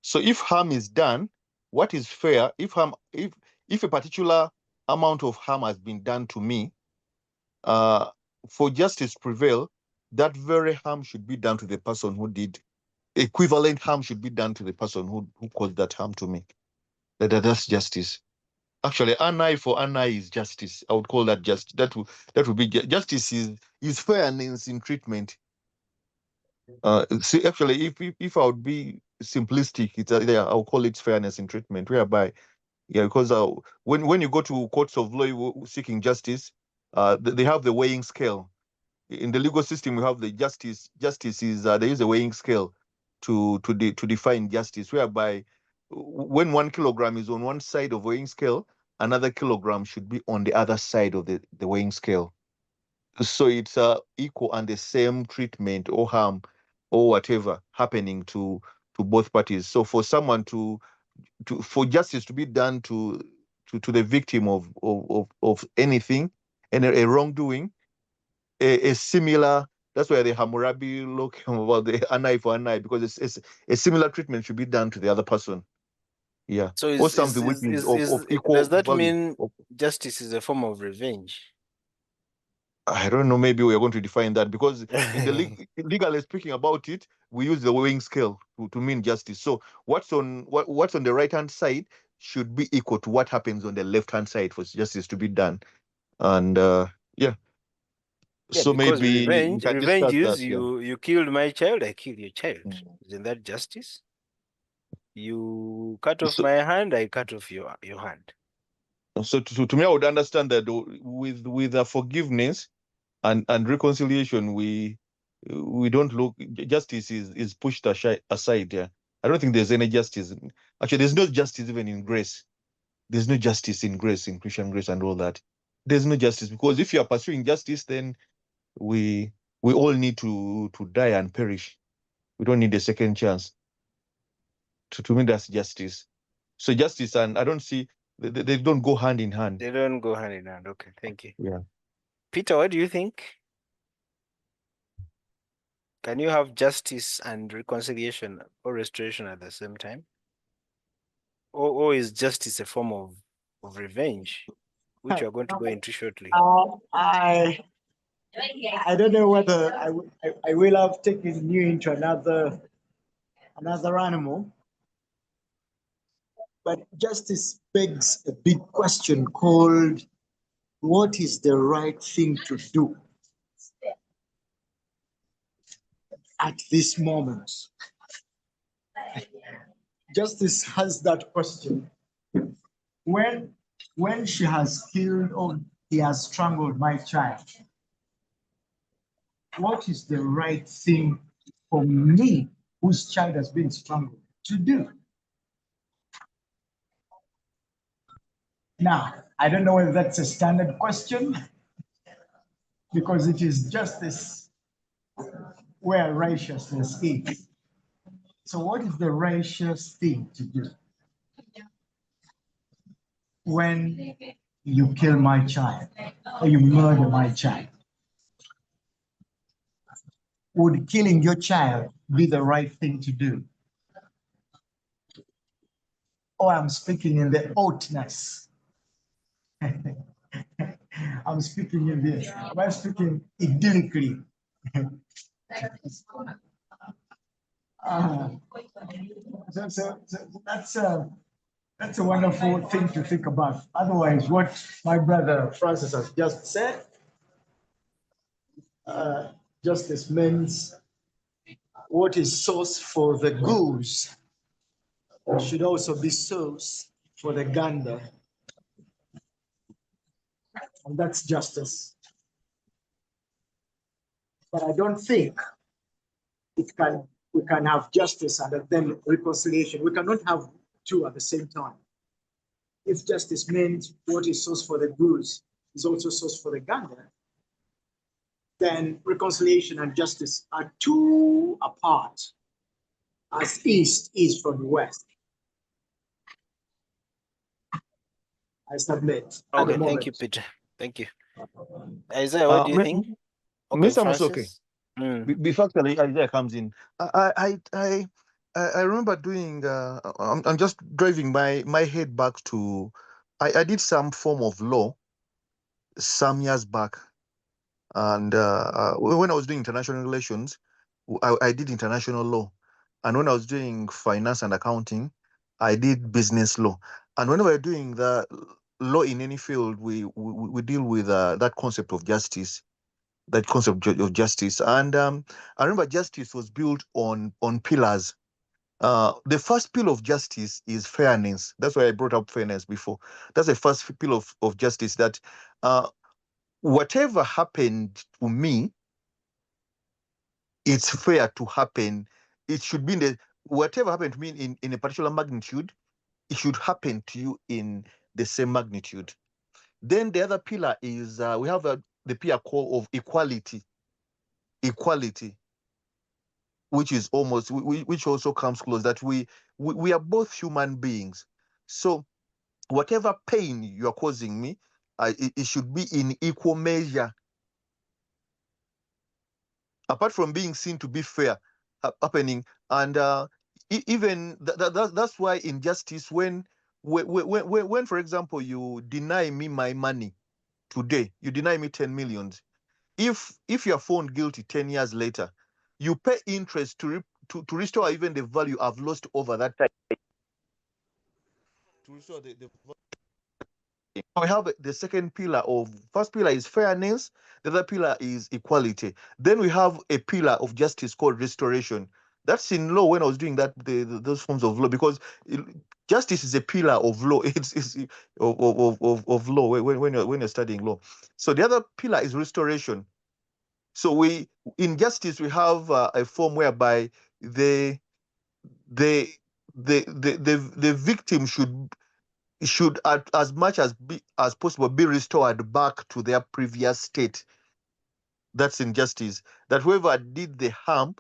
So if harm is done, what is fair? If a particular amount of harm has been done to me, for justice to prevail, that very harm should be done to the person who did. Equivalent harm should be done to the person who caused that harm to me. That's justice. Actually, an eye for an eye is justice. I would call that just that would be justice is fairness in treatment. See, actually, if I would be simplistic, it's yeah, I'll call it fairness in treatment, whereby yeah, because when you go to courts of law seeking justice, they have the weighing scale. In the legal system, we have the justice. Justice is there is a weighing scale to define justice, whereby when 1 kilogram is on one side of weighing scale, another kilogram should be on the other side of the weighing scale. So it's equal and the same treatment or harm or whatever happening to both parties. So for someone for justice to be done to the victim of anything and a wrongdoing, a similar, that's why the Hammurabi law came about, the an eye for an eye, because it's a similar treatment should be done to the other person. Yeah. So Or something which is of equal does that value. mean justice is a form of revenge? I don't know, maybe we are going to define that, because in the legally speaking about it, we use the weighing scale to mean justice. So what's on the right hand side should be equal to what happens on the left hand side for justice to be done. And yeah, Yeah, so because maybe we can revenge discuss that. is Yeah. you killed my child, I kill your child. Mm. Isn't that justice? You cut off So my hand, I cut off your hand. to me, I would understand that with forgiveness and reconciliation, we don't look, justice is pushed aside. Yeah, I don't think there's any justice. Actually, there's no justice even in grace. There's no justice in grace, in Christian grace and all that. There's no justice, because if you are pursuing justice, then we we all need to die and perish. We don't need a second chance. To me, that's justice. So justice and I don't see, they don't go hand in hand. They don't go hand in hand. Okay, thank you. Yeah. Peter, what do you think? Can you have justice and reconciliation or restoration at the same time? Or is justice a form of revenge, which we are going to go into shortly? I don't know whether I will have taken you into another animal, but justice begs a big question called, what is the right thing to do at this moment? Justice has that question. When she has killed or he has strangled my child, what is the right thing for me, whose child has been strangled, to do? Now, I don't know whether that's a standard question, because it is justice where righteousness is. So what is the righteous thing to do when you kill my child or you murder my child? Would killing your child be the right thing to do? Or I'm speaking in the oughtness. I'm speaking in the, am I speaking idyllically? So that's a wonderful thing to think about. Otherwise, what my brother Francis has just said, justice means what is sauce for the goose should also be sauce for the gander. And that's justice. But I don't think we can have justice and then reconciliation. We cannot have two at the same time. If justice means what is sauce for the goose is also sauce for the gander, then reconciliation and justice are two apart, as East is from the West. I submit. Okay, thank you, Peter. Thank you. Isaiah, what do you think? Okay, Mr. Musoke, Francis. before actually Isaiah comes in, I remember doing. I'm just driving my head back to. I did some form of law some years back, And when I was doing international relations, I did international law. And when I was doing finance and accounting, I did business law. And whenever we're doing the law in any field, we deal with that concept of justice, that concept of justice. And I remember justice was built on pillars. The first pillar of justice is fairness. That's why I brought up fairness before. That's the first pillar of justice, that whatever happened to me, it's fair to happen. It should be in the whatever happened to me in a particular magnitude, it should happen to you in the same magnitude. Then the other pillar is we have the pillar core of equality. Equality, which is almost which also comes close, that we are both human beings. So whatever pain you are causing me, it should be in equal measure. Apart from being seen to be fair happening, and even that's why injustice, when for example you deny me my money today, you deny me 10 millions. If you are found guilty 10 years later, you pay interest to restore even the value I've lost over that time. To restore the we have the second pillar of first pillar is fairness, the other pillar is equality. Then we have a pillar of justice called restoration. That's in law. When I was doing that, those forms of law, because justice is a pillar of law. It's of law when you're studying law. So the other pillar is restoration. So in justice we have a form whereby the the the victim should as much as possible be restored back to their previous state. That's injustice. That whoever did the harm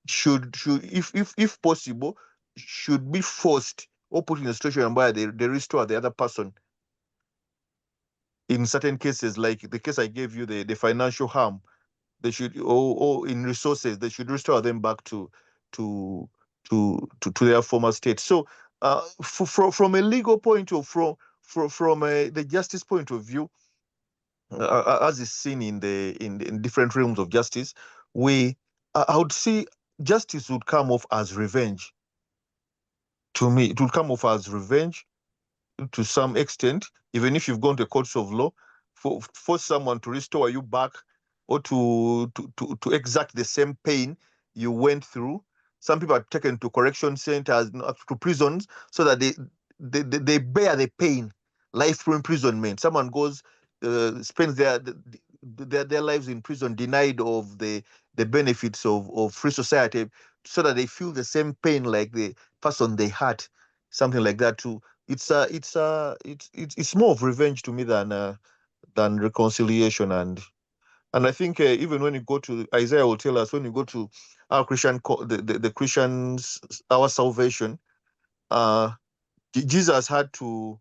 should if possible should be forced or put in a situation where they restore the other person. In certain cases, like the case I gave you, the financial harm, they should, or in resources, they should restore them back to to their former state. So from a legal point of from the justice point of view, as is seen in different realms of justice, I would say justice would come off as revenge. To me, it would come off as revenge to some extent, even if you've gone to courts of law, for someone to restore you back, or to exact the same pain you went through. Some people are taken to correction centers, to prisons, so that they bear the pain, life imprisonment. Someone goes, spends their lives in prison, denied of the benefits of free society, so that they feel the same pain like the person they had, something like that too. It's more of revenge to me than reconciliation. And I think even when you go to Isaiah will tell us, when you go to our Christian the Christians, our salvation, Jesus had to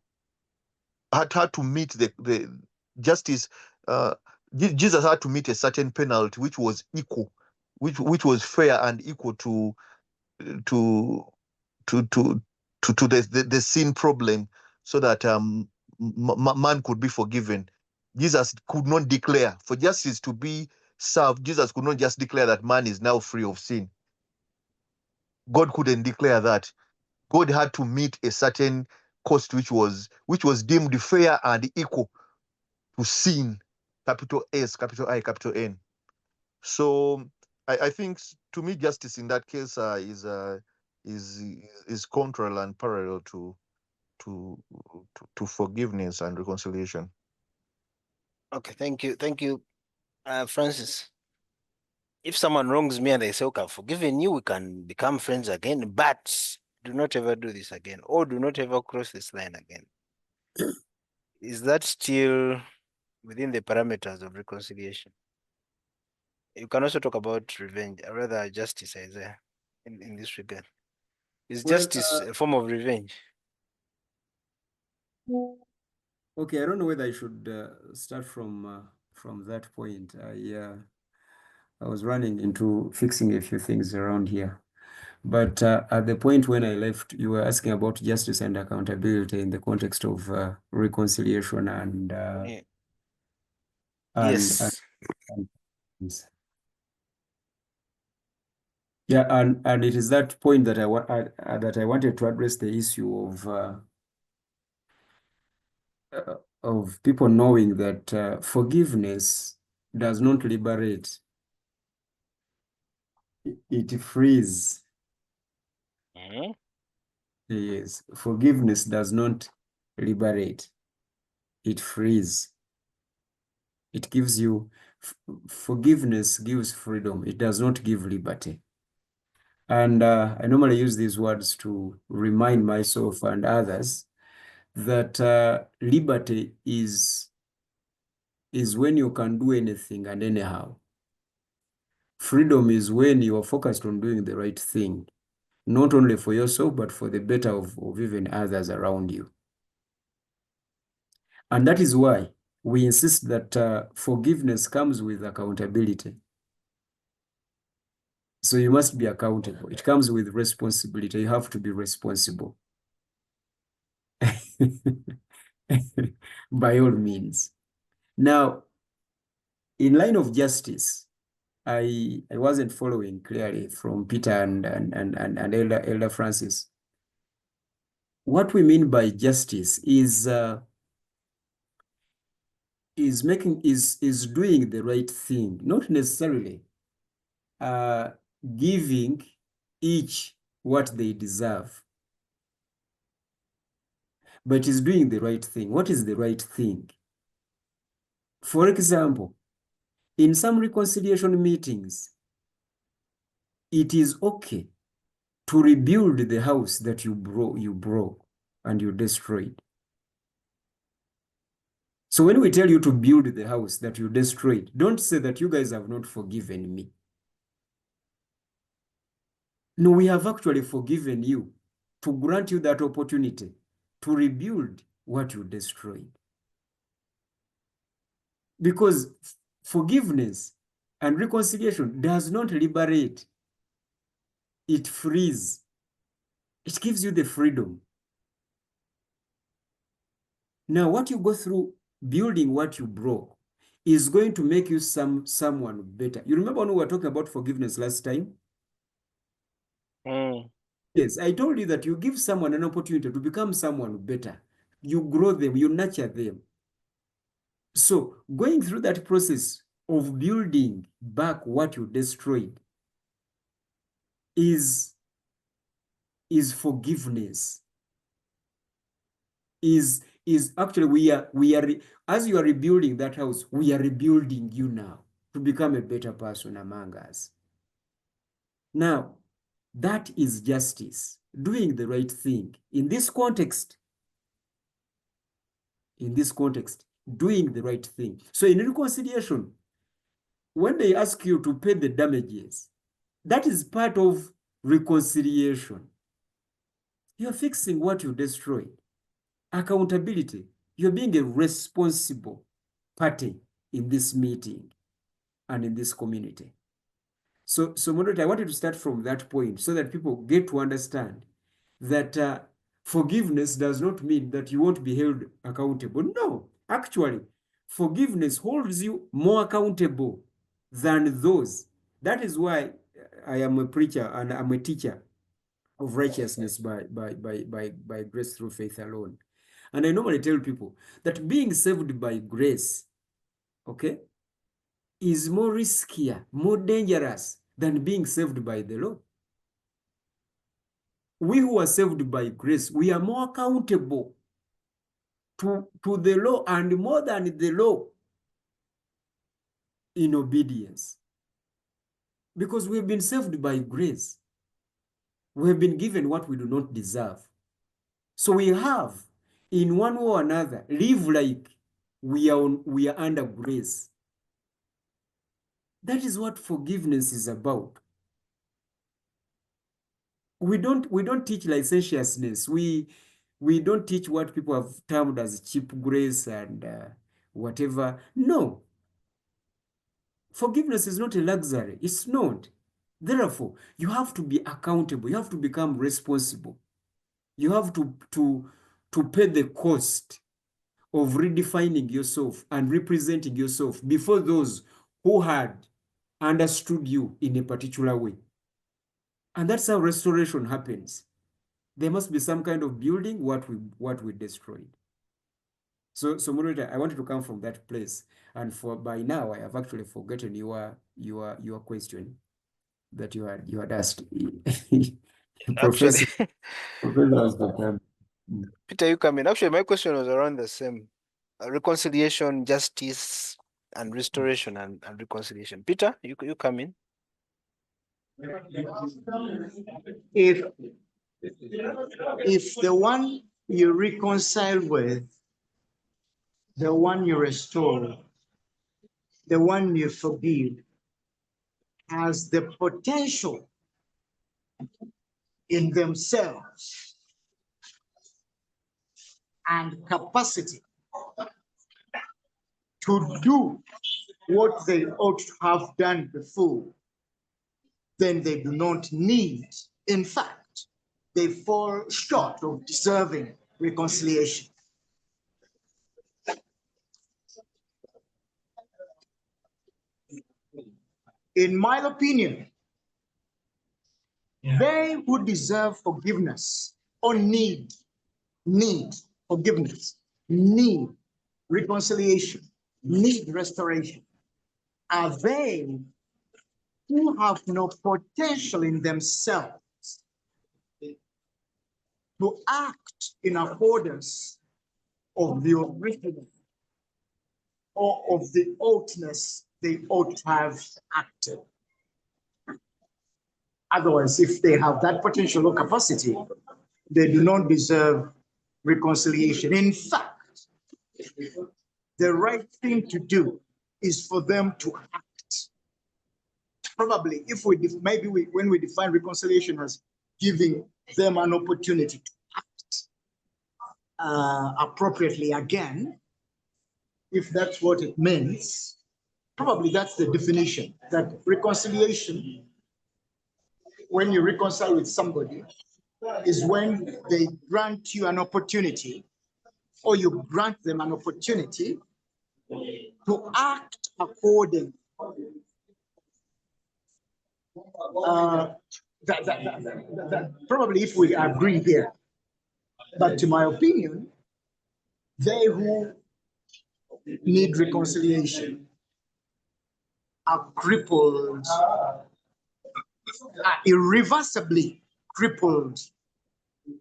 meet the justice. uh Jesus had to meet a certain penalty which was equal, which was fair and equal to to to the sin problem, so that man could be forgiven. Jesus could not declare for justice to be served. Jesus could not just declare that man is now free of sin. God couldn't declare that. God had to meet a certain cost which was deemed fair and equal to sin, capital S, capital I, capital N. So I think, to me, justice in that case is contrary and parallel to forgiveness and reconciliation. Okay, thank you, Francis. If someone wrongs me and I say, okay, I've forgiven you, we can become friends again, but do not ever do this again, or do not ever cross this line again. Is that still within the parameters of reconciliation? You can also talk about revenge, or rather justice, Isaiah, in this regard. Is Well, justice a form of revenge? okay, I don't know whether I should start from that point. I was running into fixing a few things around here. But at the point when I left, you were asking about justice and accountability in the context of reconciliation and Yeah. Yes. and yeah, and it is that point that I wanted to address the issue of people knowing that forgiveness does not liberate; it frees. Mhm. Yes, forgiveness does not liberate; it frees. It gives you forgiveness gives freedom. It does not give liberty. And I normally use these words to remind myself and others that liberty is when you can do anything and anyhow. Freedom is when you are focused on doing the right thing, not only for yourself, but for the better of even others around you. And that is why we insist that forgiveness comes with accountability. So you must be accountable. It comes with responsibility. You have to be responsible. By all means. Now, in line of justice, I wasn't following clearly from Peter and Elder Francis. What we mean by justice is doing the right thing, not necessarily giving each what they deserve, but is doing the right thing. What is the right thing? For example, in some reconciliation meetings, it is okay to rebuild the house that you broke and you destroyed. So when we tell you to build the house that you destroyed, don't say that you guys have not forgiven me. No, we have actually forgiven you to grant you that opportunity to rebuild what you destroyed. Because forgiveness and reconciliation does not liberate, it frees. It gives you the freedom. Now, what you go through building what you broke is going to make you someone better. You remember when we were talking about forgiveness last time? Mm. Yes, I told you that you give someone an opportunity to become someone better. You grow them, you nurture them. So going through that process of building back what you destroyed is forgiveness. Is actually we are as you are rebuilding that house, we are rebuilding you now to become a better person among us. Now, that is justice, doing the right thing. In this context, doing the right thing. So in reconciliation, when they ask you to pay the damages, that is part of reconciliation. You're fixing what you destroyed. Accountability, you're being a responsible party in this meeting and in this community. So moderator, I wanted to start from that point so that people get to understand that forgiveness does not mean that you won't be held accountable. No, actually, forgiveness holds you more accountable than those. That is why I am a preacher and I'm a teacher of righteousness by grace through faith alone. And I normally tell people that being saved by grace, okay, is more riskier, more dangerous than being saved by the law. We who are saved by grace, we are more accountable to the law and more than the law in obedience. Because we've been saved by grace. We have been given what we do not deserve. So we have, in one way or another, live like we are under grace. That is what forgiveness is about. We don't teach licentiousness. We don't teach what people have termed as cheap grace and whatever. No. Forgiveness is not a luxury. It's not. Therefore, you have to be accountable. You have to become responsible. You have to pay the cost of redefining yourself and representing yourself before those who had understood you in a particular way. And that's how restoration happens. There must be some kind of building what we destroyed. So moderator, I wanted to come from that place. And by now I have actually forgotten your question that you had asked. Actually, Professor Peter, you come in. Actually, my question was around the same. Reconciliation, justice, and restoration and reconciliation. Peter, you come in. If the one you reconcile with, the one you restore, the one you forgive, has the potential in themselves and capacity to do what they ought to have done before, then they do not need, in fact, they fall short of deserving reconciliation. In my opinion, they who deserve forgiveness or need forgiveness, need reconciliation, need restoration, are they who have no potential in themselves to act in accordance of the original or of the oughtness they ought to have acted. Otherwise, if they have that potential or capacity, they do not deserve reconciliation. In fact, the right thing to do is for them to act. Probably, if when we define reconciliation as giving them an opportunity to act appropriately again, if that's what it means, probably that's the definition, that reconciliation, when you reconcile with somebody, is when they grant you an opportunity, or you grant them an opportunity to act according. Probably if we agree here, but to my opinion, they who need reconciliation are crippled, are irreversibly crippled.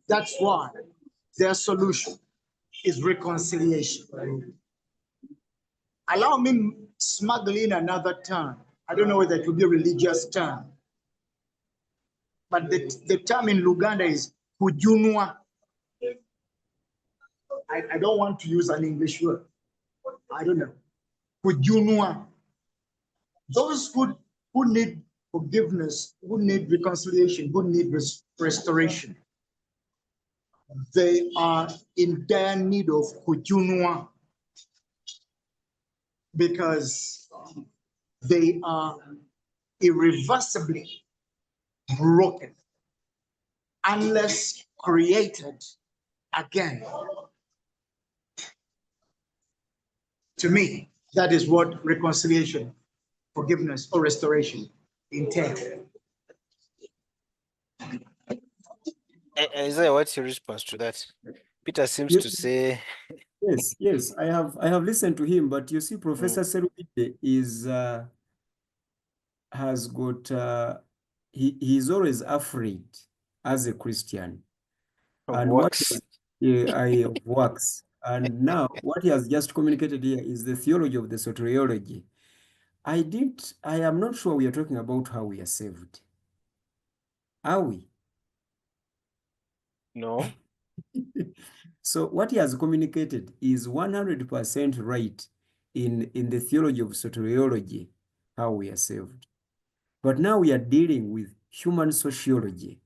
That's why their solution is reconciliation. Allow me smuggle in another term. I don't know whether it will be a religious term, but the term in Luganda is kujunwa. I don't want to use an English word. I don't know. Kujunwa. Those who need forgiveness, who need reconciliation, who need restoration, they are in dire need of kujunwa, because they are irreversibly broken unless created again. To me, that is what reconciliation, forgiveness, or restoration entails. Isaiah, what's your response to that? Peter seems to say Yes, I have listened to him, but you see, Professor Serubide has got he's always afraid as a Christian and works. of works. And now what he has just communicated here is the theology of the soteriology. I am not sure we are talking about how we are saved. Are we? No. So what he has communicated is 100% right in the theology of soteriology, how we are saved. But now we are dealing with human sociology.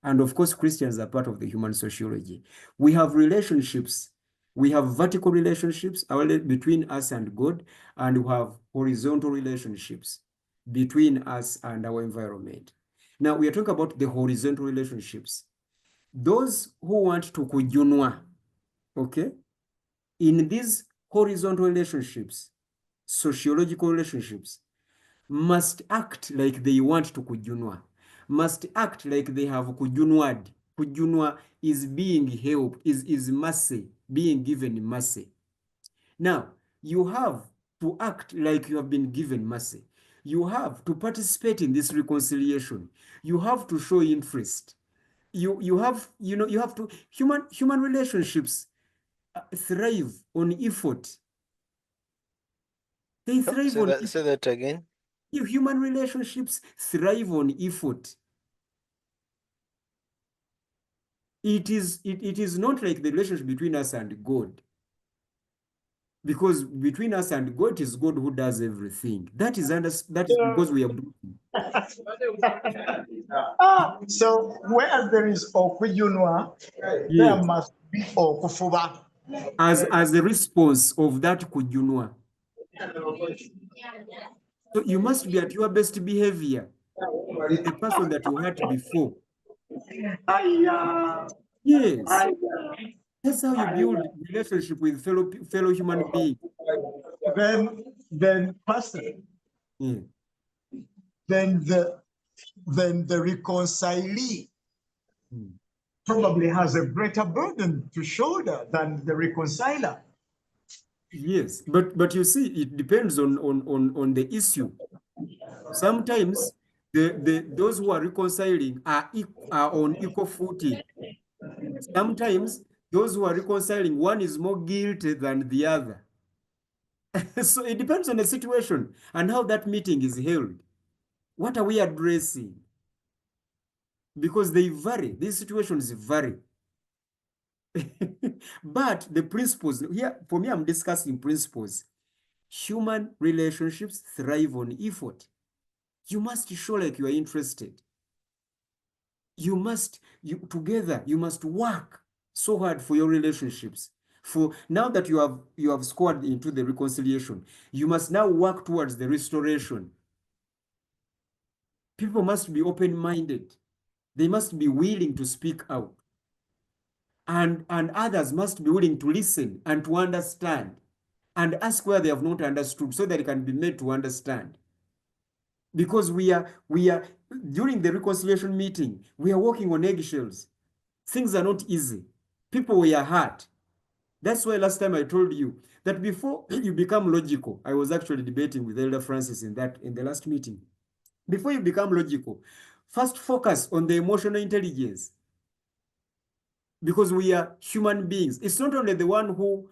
And of course, Christians are part of the human sociology. We have relationships. We have vertical relationships between us and God, and we have horizontal relationships between us and our environment. Now, we are talking about the horizontal relationships. Those who want to kujunwa, okay, in these horizontal relationships, sociological relationships, must act like they want to kujunwa, must act like they have kujunwad. Kujunwa is being helped, is mercy, being given mercy. Now, you have to act like you have been given mercy. You have to participate in this reconciliation. You have to show interest. You have to human relationships thrive on effort. They thrive on effort. Say that again. Human relationships thrive on effort. It is not like the relationship between us and God. Because between us and God, it is God who does everything. That is because we are broken. So where there is okuyunwa, there Yes. must be okufuba. As a response of that kujunwa. So you must be at your best behavior with the person that you had before. Yes. That's how you build relationship with fellow human beings. Then pastor, Yeah. then the reconcilee Hmm. probably has a greater burden to shoulder than the reconciler. Yes, but you see, it depends on the issue. Sometimes those who are reconciling are on equal footing. Sometimes those who are reconciling, one is more guilty than the other. So it depends on the situation and how that meeting is held. What are we addressing? Because they vary, these situations vary. But the principles here, for me, I'm discussing principles. Human relationships thrive on effort. You must show like you are interested. Together, you must work so hard for your relationships. For now that you have scored into the reconciliation, you must now work towards the restoration. People must be open-minded. They must be willing to speak out. And others must be willing to listen and to understand and ask where they have not understood so that it can be made to understand. Because we are during the reconciliation meeting, we are walking on eggshells. Things are not easy. People were hurt. That's why last time I told you that before you become logical, I was actually debating with Elder Francis in the last meeting. Before you become logical, first focus on the emotional intelligence. Because we are human beings. It's not only the one who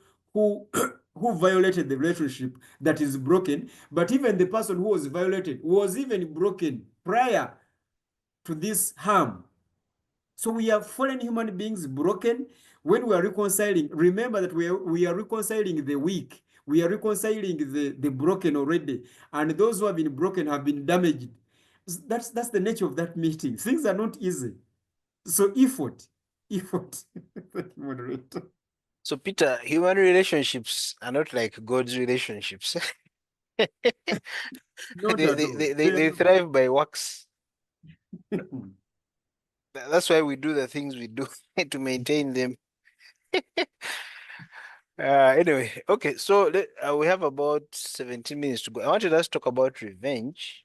who violated the relationship that is broken, but even the person who was violated was even broken prior to this harm. So we are fallen human beings, broken. When we are reconciling, remember that we are reconciling the weak. We are reconciling the broken already. And those who have been broken have been damaged. That's the nature of that meeting. Things are not easy. So effort. Thank you, moderator. So Peter, human relationships are not like God's relationships. Not at all. They thrive by works. That's why we do the things we do to maintain them. Anyway, okay, so we have about 17 minutes to go. I wanted us to talk about revenge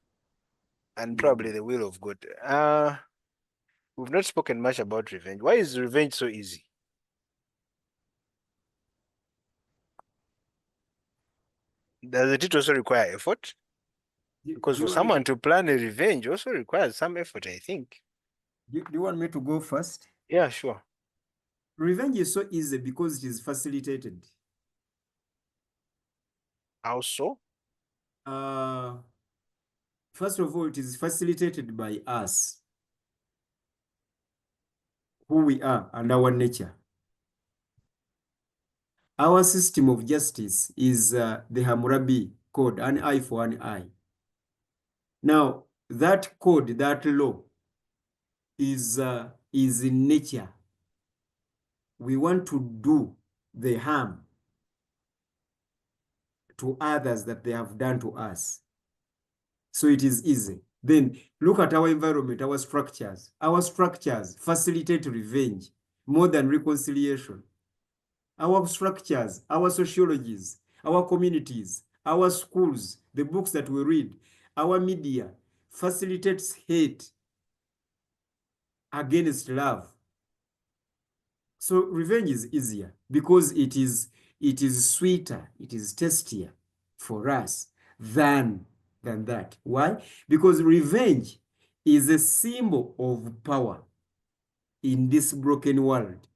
and probably the will of God. We've not spoken much about revenge. Why is revenge so easy? Does it also require effort? Because for someone to plan a revenge also requires some effort, I think. Do you want me to go first? Yeah, sure. Revenge is so easy because it is facilitated. How so? First of all, it is facilitated by us, who we are and our nature. Our system of justice is the Hammurabi Code, an eye for an eye. Now, that code, that law, is in nature. We want to do the harm to others that they have done to us. So it is easy. Then look at our environment, our structures. Our structures facilitate revenge more than reconciliation. our structures, our sociologies, our communities, our schools, the books that we read, our media facilitates hate against love. So revenge is easier because it is sweeter, it is tastier for us than that. Why? Because revenge is a symbol of power in this broken world.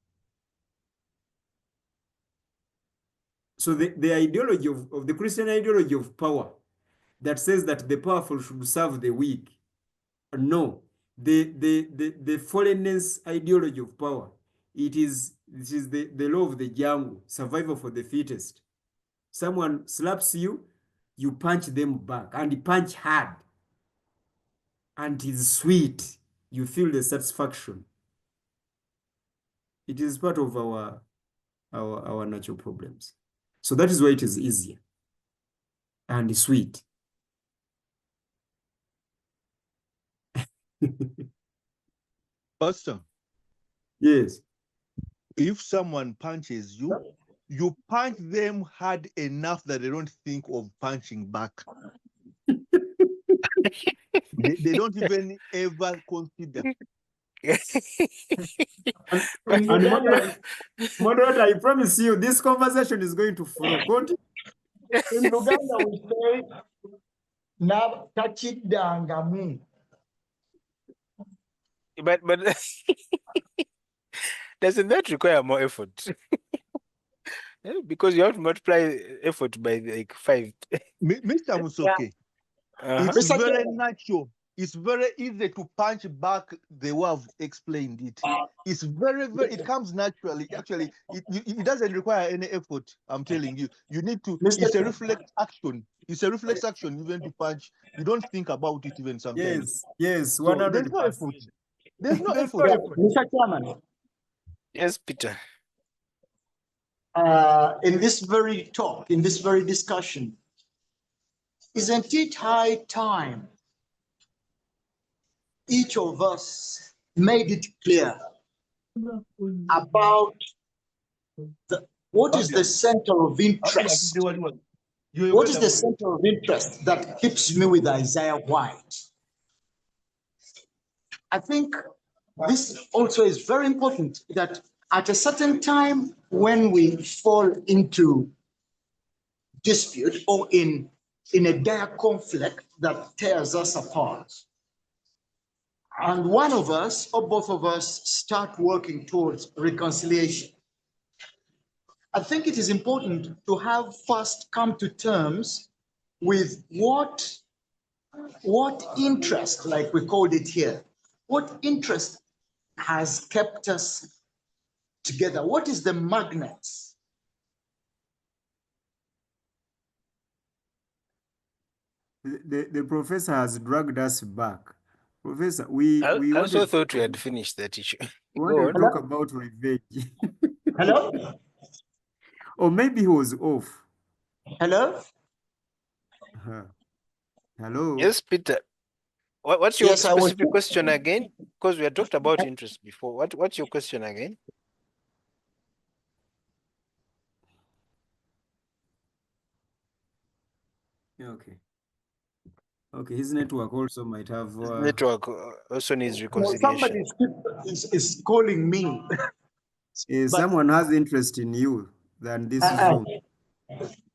So the ideology of the Christian ideology of power that says that the powerful should serve the weak. No, the foreignness ideology of power, this is the law of the jungle, survival for the fittest. Someone slaps you, you punch them back, and punch hard. And it is sweet. You feel the satisfaction. It is part of our natural problems. So that is why it is easier and sweet. Pastor, Yes. if someone punches you, you punch them hard enough that they don't think of punching back. They don't even ever consider. And moderator, I promise you, this conversation is going to flow. Continue. In Uganda, we say, "Na tachidangamu." But doesn't that require more effort? Because you have to multiply effort by like 5. Mr. Musoke, Uh-huh. it's Mr. very Chairman. natural. It's very easy to punch back the way I've explained it. It's very, it comes naturally. Actually, it doesn't require any effort. I'm telling you. You need to, Mr. it's a reflex action. It's a reflex action even to punch. You don't think about it even sometimes. Yes, So there's no 100%. effort. There's no There's effort. Yeah, Mr. Chairman, Yes, Peter. in this very talk, in this very discussion, isn't it high time each of us made it clear about what is the center of interest? What is the center of interest that keeps me with Isaiah White? I think this also is very important, that at a certain time when we fall into dispute or in a dire conflict that tears us apart, and one of us or both of us start working towards reconciliation, I think it is important to have first come to terms with what interest, like we called it here, what interest has kept us together? What is the magnet? The professor has dragged us back. Professor, we I also wanted thought we had finished that issue. we Go wanted to on. talk about revenge. Hello? Or maybe he was off. Hello? Hello? Yes, Peter. What's your Yes, I was. specific question again? Because we had talked about interest before. What's your question again? Okay. Okay, his network also might have. His network also needs No, reconciliation. somebody is calling me. If someone has interest in you, then this room.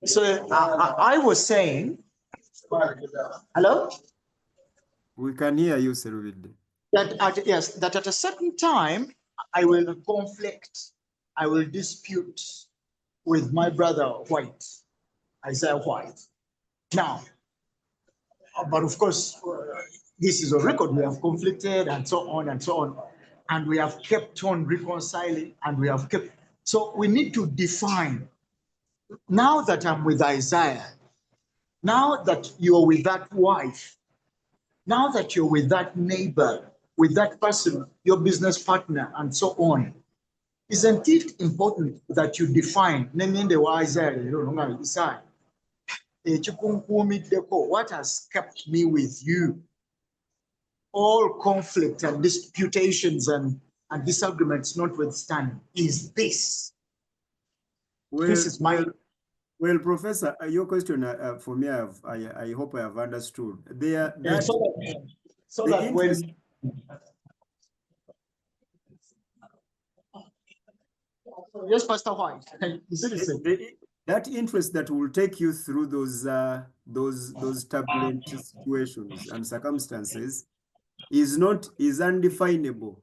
So I was saying, hello? We can hear you, Seruvide. That at a certain time, I will conflict, I will dispute with my brother White, Isaiah White. Now, but of course, this is a record. We have conflicted and so on and so on. And we have kept on reconciling and we have kept. So we need to define, now that I'm with Isaiah, now that you're with that wife, now that you're with that neighbor, with that person, your business partner, and so on, isn't it important that you define what has kept me with you? All conflict and disputations and disagreements notwithstanding, is this. Well, This is my well, Professor, your question for me, I hope I have understood. There, that so the that interest, yes, Pastor White, listen. that interest that will take you through those turbulent situations and circumstances is undefinable.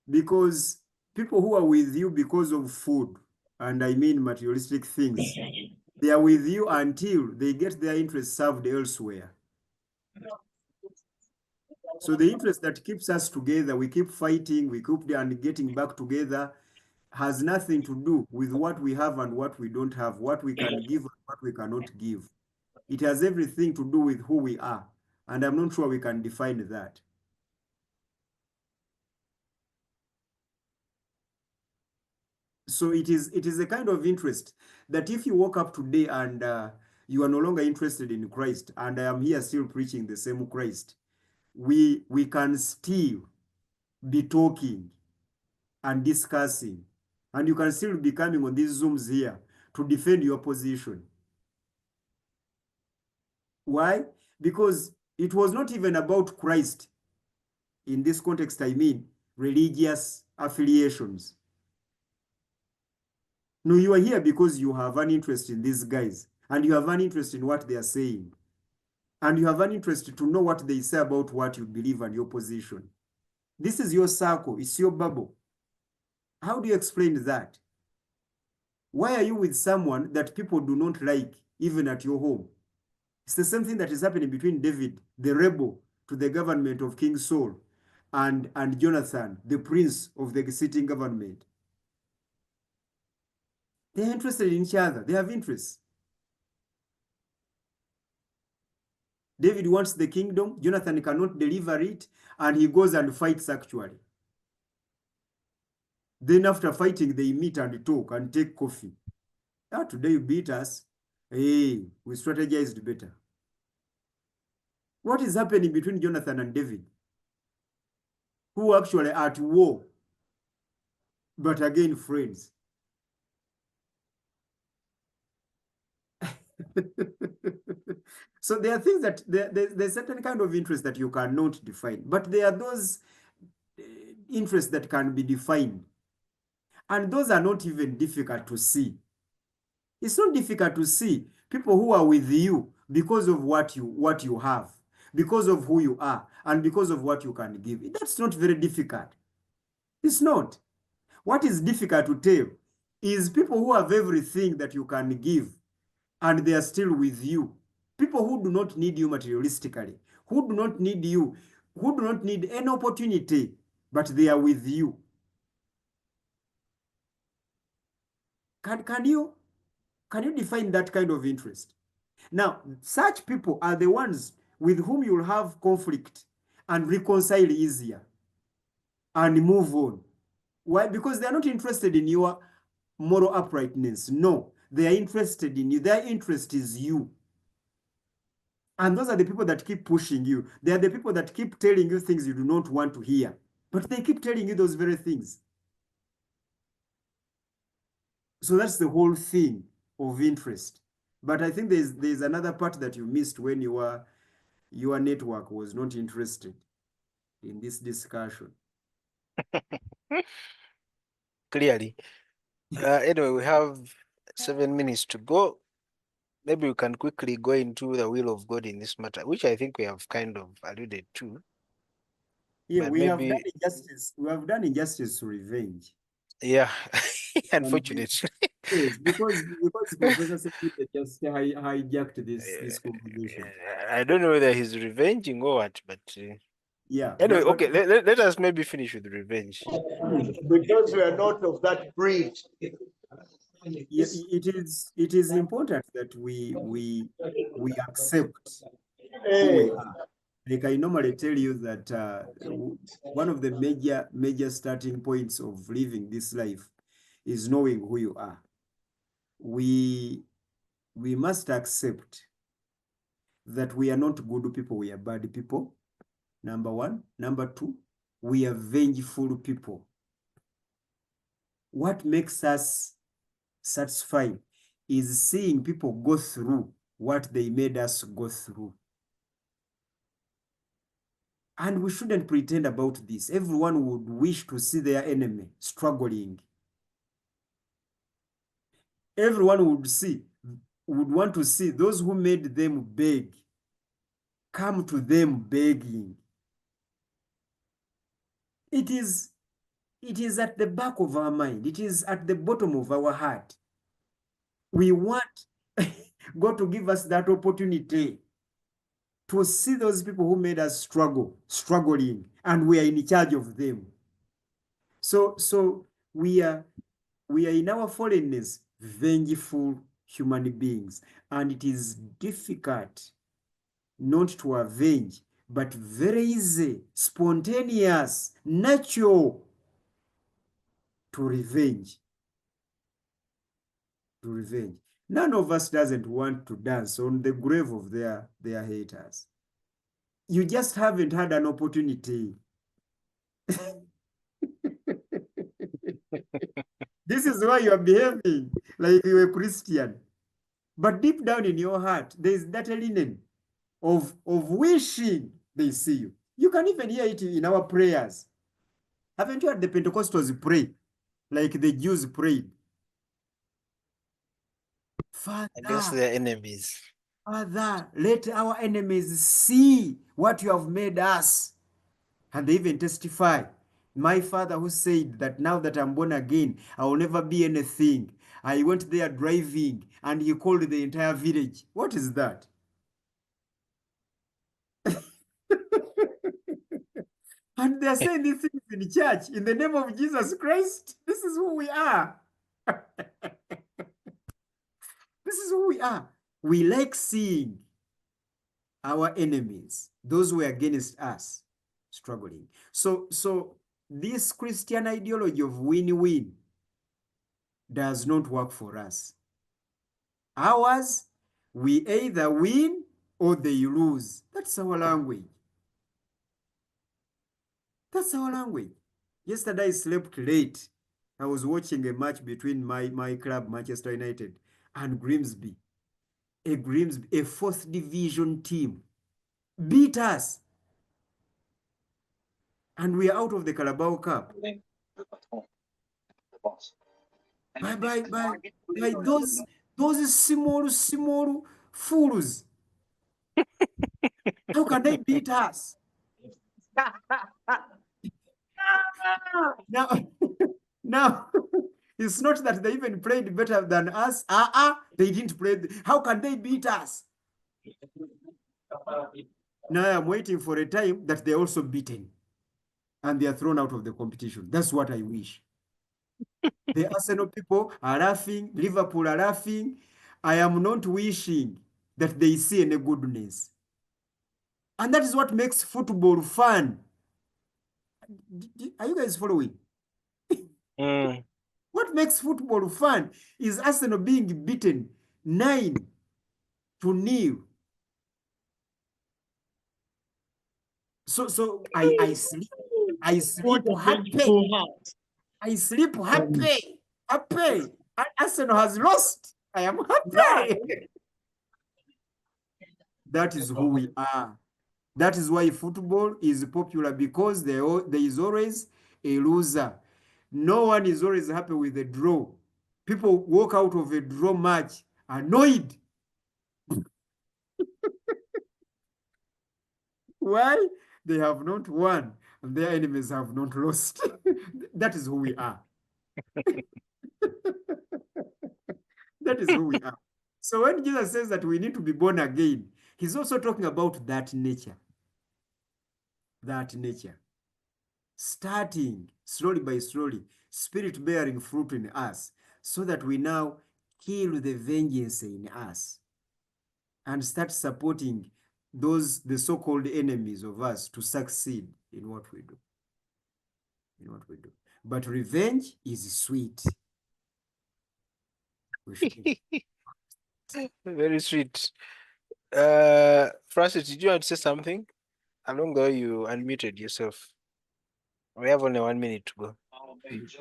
Because people who are with you because of food, and I mean materialistic things, they are with you until they get their interest served elsewhere. So the interest that keeps us together, we keep fighting, we keep and getting back together, has nothing to do with what we have and what we don't have, what we can give and what we cannot give. It has everything to do with who we are. And I'm not sure we can define that. So it is a kind of interest that if you woke up today and you are no longer interested in Christ, and I am here still preaching the same Christ, we can still be talking and discussing, and you can still be coming on these Zooms here to defend your position. Why? Because it was not even about Christ. In this context, I mean religious affiliations. No, you are here because you have an interest in these guys, and you have an interest in what they are saying, and you have an interest to know what they say about what you believe and your position. This is your circle, it's your bubble. How do you explain that? Why are you with someone that people do not like, even at your home? It's the same thing that is happening between David, the rebel to the government of King Saul, and Jonathan, the prince of the sitting government. They're interested in each other. They have interests. David wants the kingdom. Jonathan cannot deliver it, and he goes and fights actually. Then after fighting, they meet and talk and take coffee. Ah, today you beat us. Hey, we strategized better. What is happening between Jonathan and David, who actually are at war, but again friends? So there are things that there's certain kind of interest that you cannot define, but there are those interests that can be defined, and those are not even difficult to see. It's not difficult to see people who are with you because of what you have, because of who you are, and because of what you can give. That's not very difficult. It's not. What is difficult to tell is people who have everything that you can give, and they are still with you. People who do not need you materialistically, who do not need you, who do not need any opportunity, but they are with you. Can you define that kind of interest? Now, such people are the ones with whom you'll have conflict and reconcile easier and move on. Why? Because they're not interested in your moral uprightness. No, they are interested in you. Their interest is you. And those are the people that keep pushing you. They are the people that keep telling you things you do not want to hear. But they keep telling you those very things. So that's the whole thing of interest. But I think there's another part that you missed when your network was not interested in this discussion. Clearly. Anyway, we have 7 minutes to go. Maybe we can quickly go into the will of God in this matter, which I think we have kind of alluded to. Yeah, But we have done maybe, injustice. We have done injustice to revenge. yeah, And unfortunate. yes, because Professor Sekite just hijacked this conversation. I don't know whether he's revenging or what, but Yeah, anyway, but okay, let us maybe finish with revenge. Because we are not of that breed. yeah, it is important that we accept who we are. Like I normally tell you that one of the major starting points of living this life is knowing who you are. We must accept that we are not good people, we are bad people. Number one. Number two, We are vengeful people. What makes us satisfied is seeing people go through what they made us go through. And we shouldn't pretend about this. Everyone would wish to see their enemy struggling. Everyone would want to see those who made them beg come to them begging. It is at the back of our mind. It is at the bottom of our heart. We want God to give us that opportunity to see those people who made us struggling, and we are in charge of them. So we are in our fallenness vengeful human beings, and it is difficult not to avenge, but very easy, spontaneous, natural to revenge. None of us doesn't want to dance on the grave of their haters. You just haven't had an opportunity. This is why you are behaving like you're a Christian. But deep down in your heart, there is that linen of wishing they see you. You can even hear it in our prayers. Haven't you heard the Pentecostals pray like the Jews prayed? against their enemies. Father, let our enemies see what you have made us. And they even testify. My father who said that now that I'm born again, I will never be anything. I went there driving and he called the entire village. What is that? And they are saying these things in church in the name of Jesus Christ. This is who we are. This is who we are. We like seeing our enemies, those who are against us, struggling. So this Christian ideology of win-win does not work for us. Ours, we either win or they lose. That's our language. That's our language. Yesterday I slept late. I was watching a match between my club, Manchester United, and Grimsby. A fourth division team beat us. And we are out of the Carabao Cup. By those small fools. How can they beat us? Now, it's not that they even played better than us. They didn't play. How can they beat us? Now I'm waiting for a time that they're also beaten and they are thrown out of the competition. That's what I wish. The Arsenal people are laughing, Liverpool are laughing. I am not wishing that they see any goodness. And that is what makes football fun. Are you guys following? What makes football fun is Arsenal being beaten 9-0. So I sleep happy. I sleep happy. Arsenal has lost. I am happy. That is who we are. That is why football is popular, because there is always a loser. No one is always happy with a draw. People walk out of a draw match annoyed. Why? They have not won and their enemies have not lost. That is who we are. That is who we are. So when Jesus says that we need to be born again, he's also talking about that nature. That nature. Starting slowly by slowly, spirit bearing fruit in us, so that we now kill the vengeance in us and start supporting the so-called enemies of us to succeed in what we do. But revenge is sweet. Very sweet. Francis, did you want to say something? Along though you unmuted yourself. We have only 1 minute to go.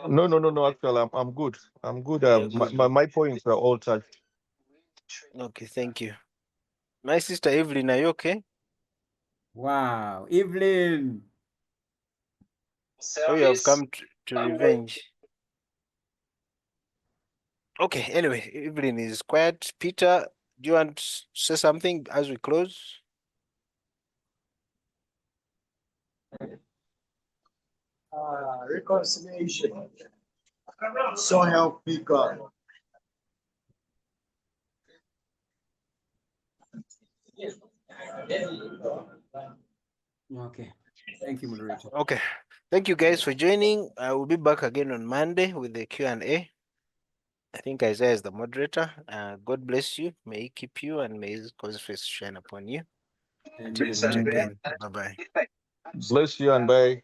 No. Actually, I'm good. I'm good. You're good. My points are all touched. Okay, thank you. My sister Evelyn, are you okay? Wow, Evelyn. So you have come to revenge. Okay, anyway, Evelyn is quiet. Peter, do you want to say something as we close? Reconciliation. So help me God. Okay. Thank you, moderator. Okay. Thank you guys for joining. I will be back again on Monday with the Q&A. I think Isaiah is the moderator. God bless you. May he keep you and may his cause face shine upon you. Until we meet again. Bye-bye. Bless you and bye.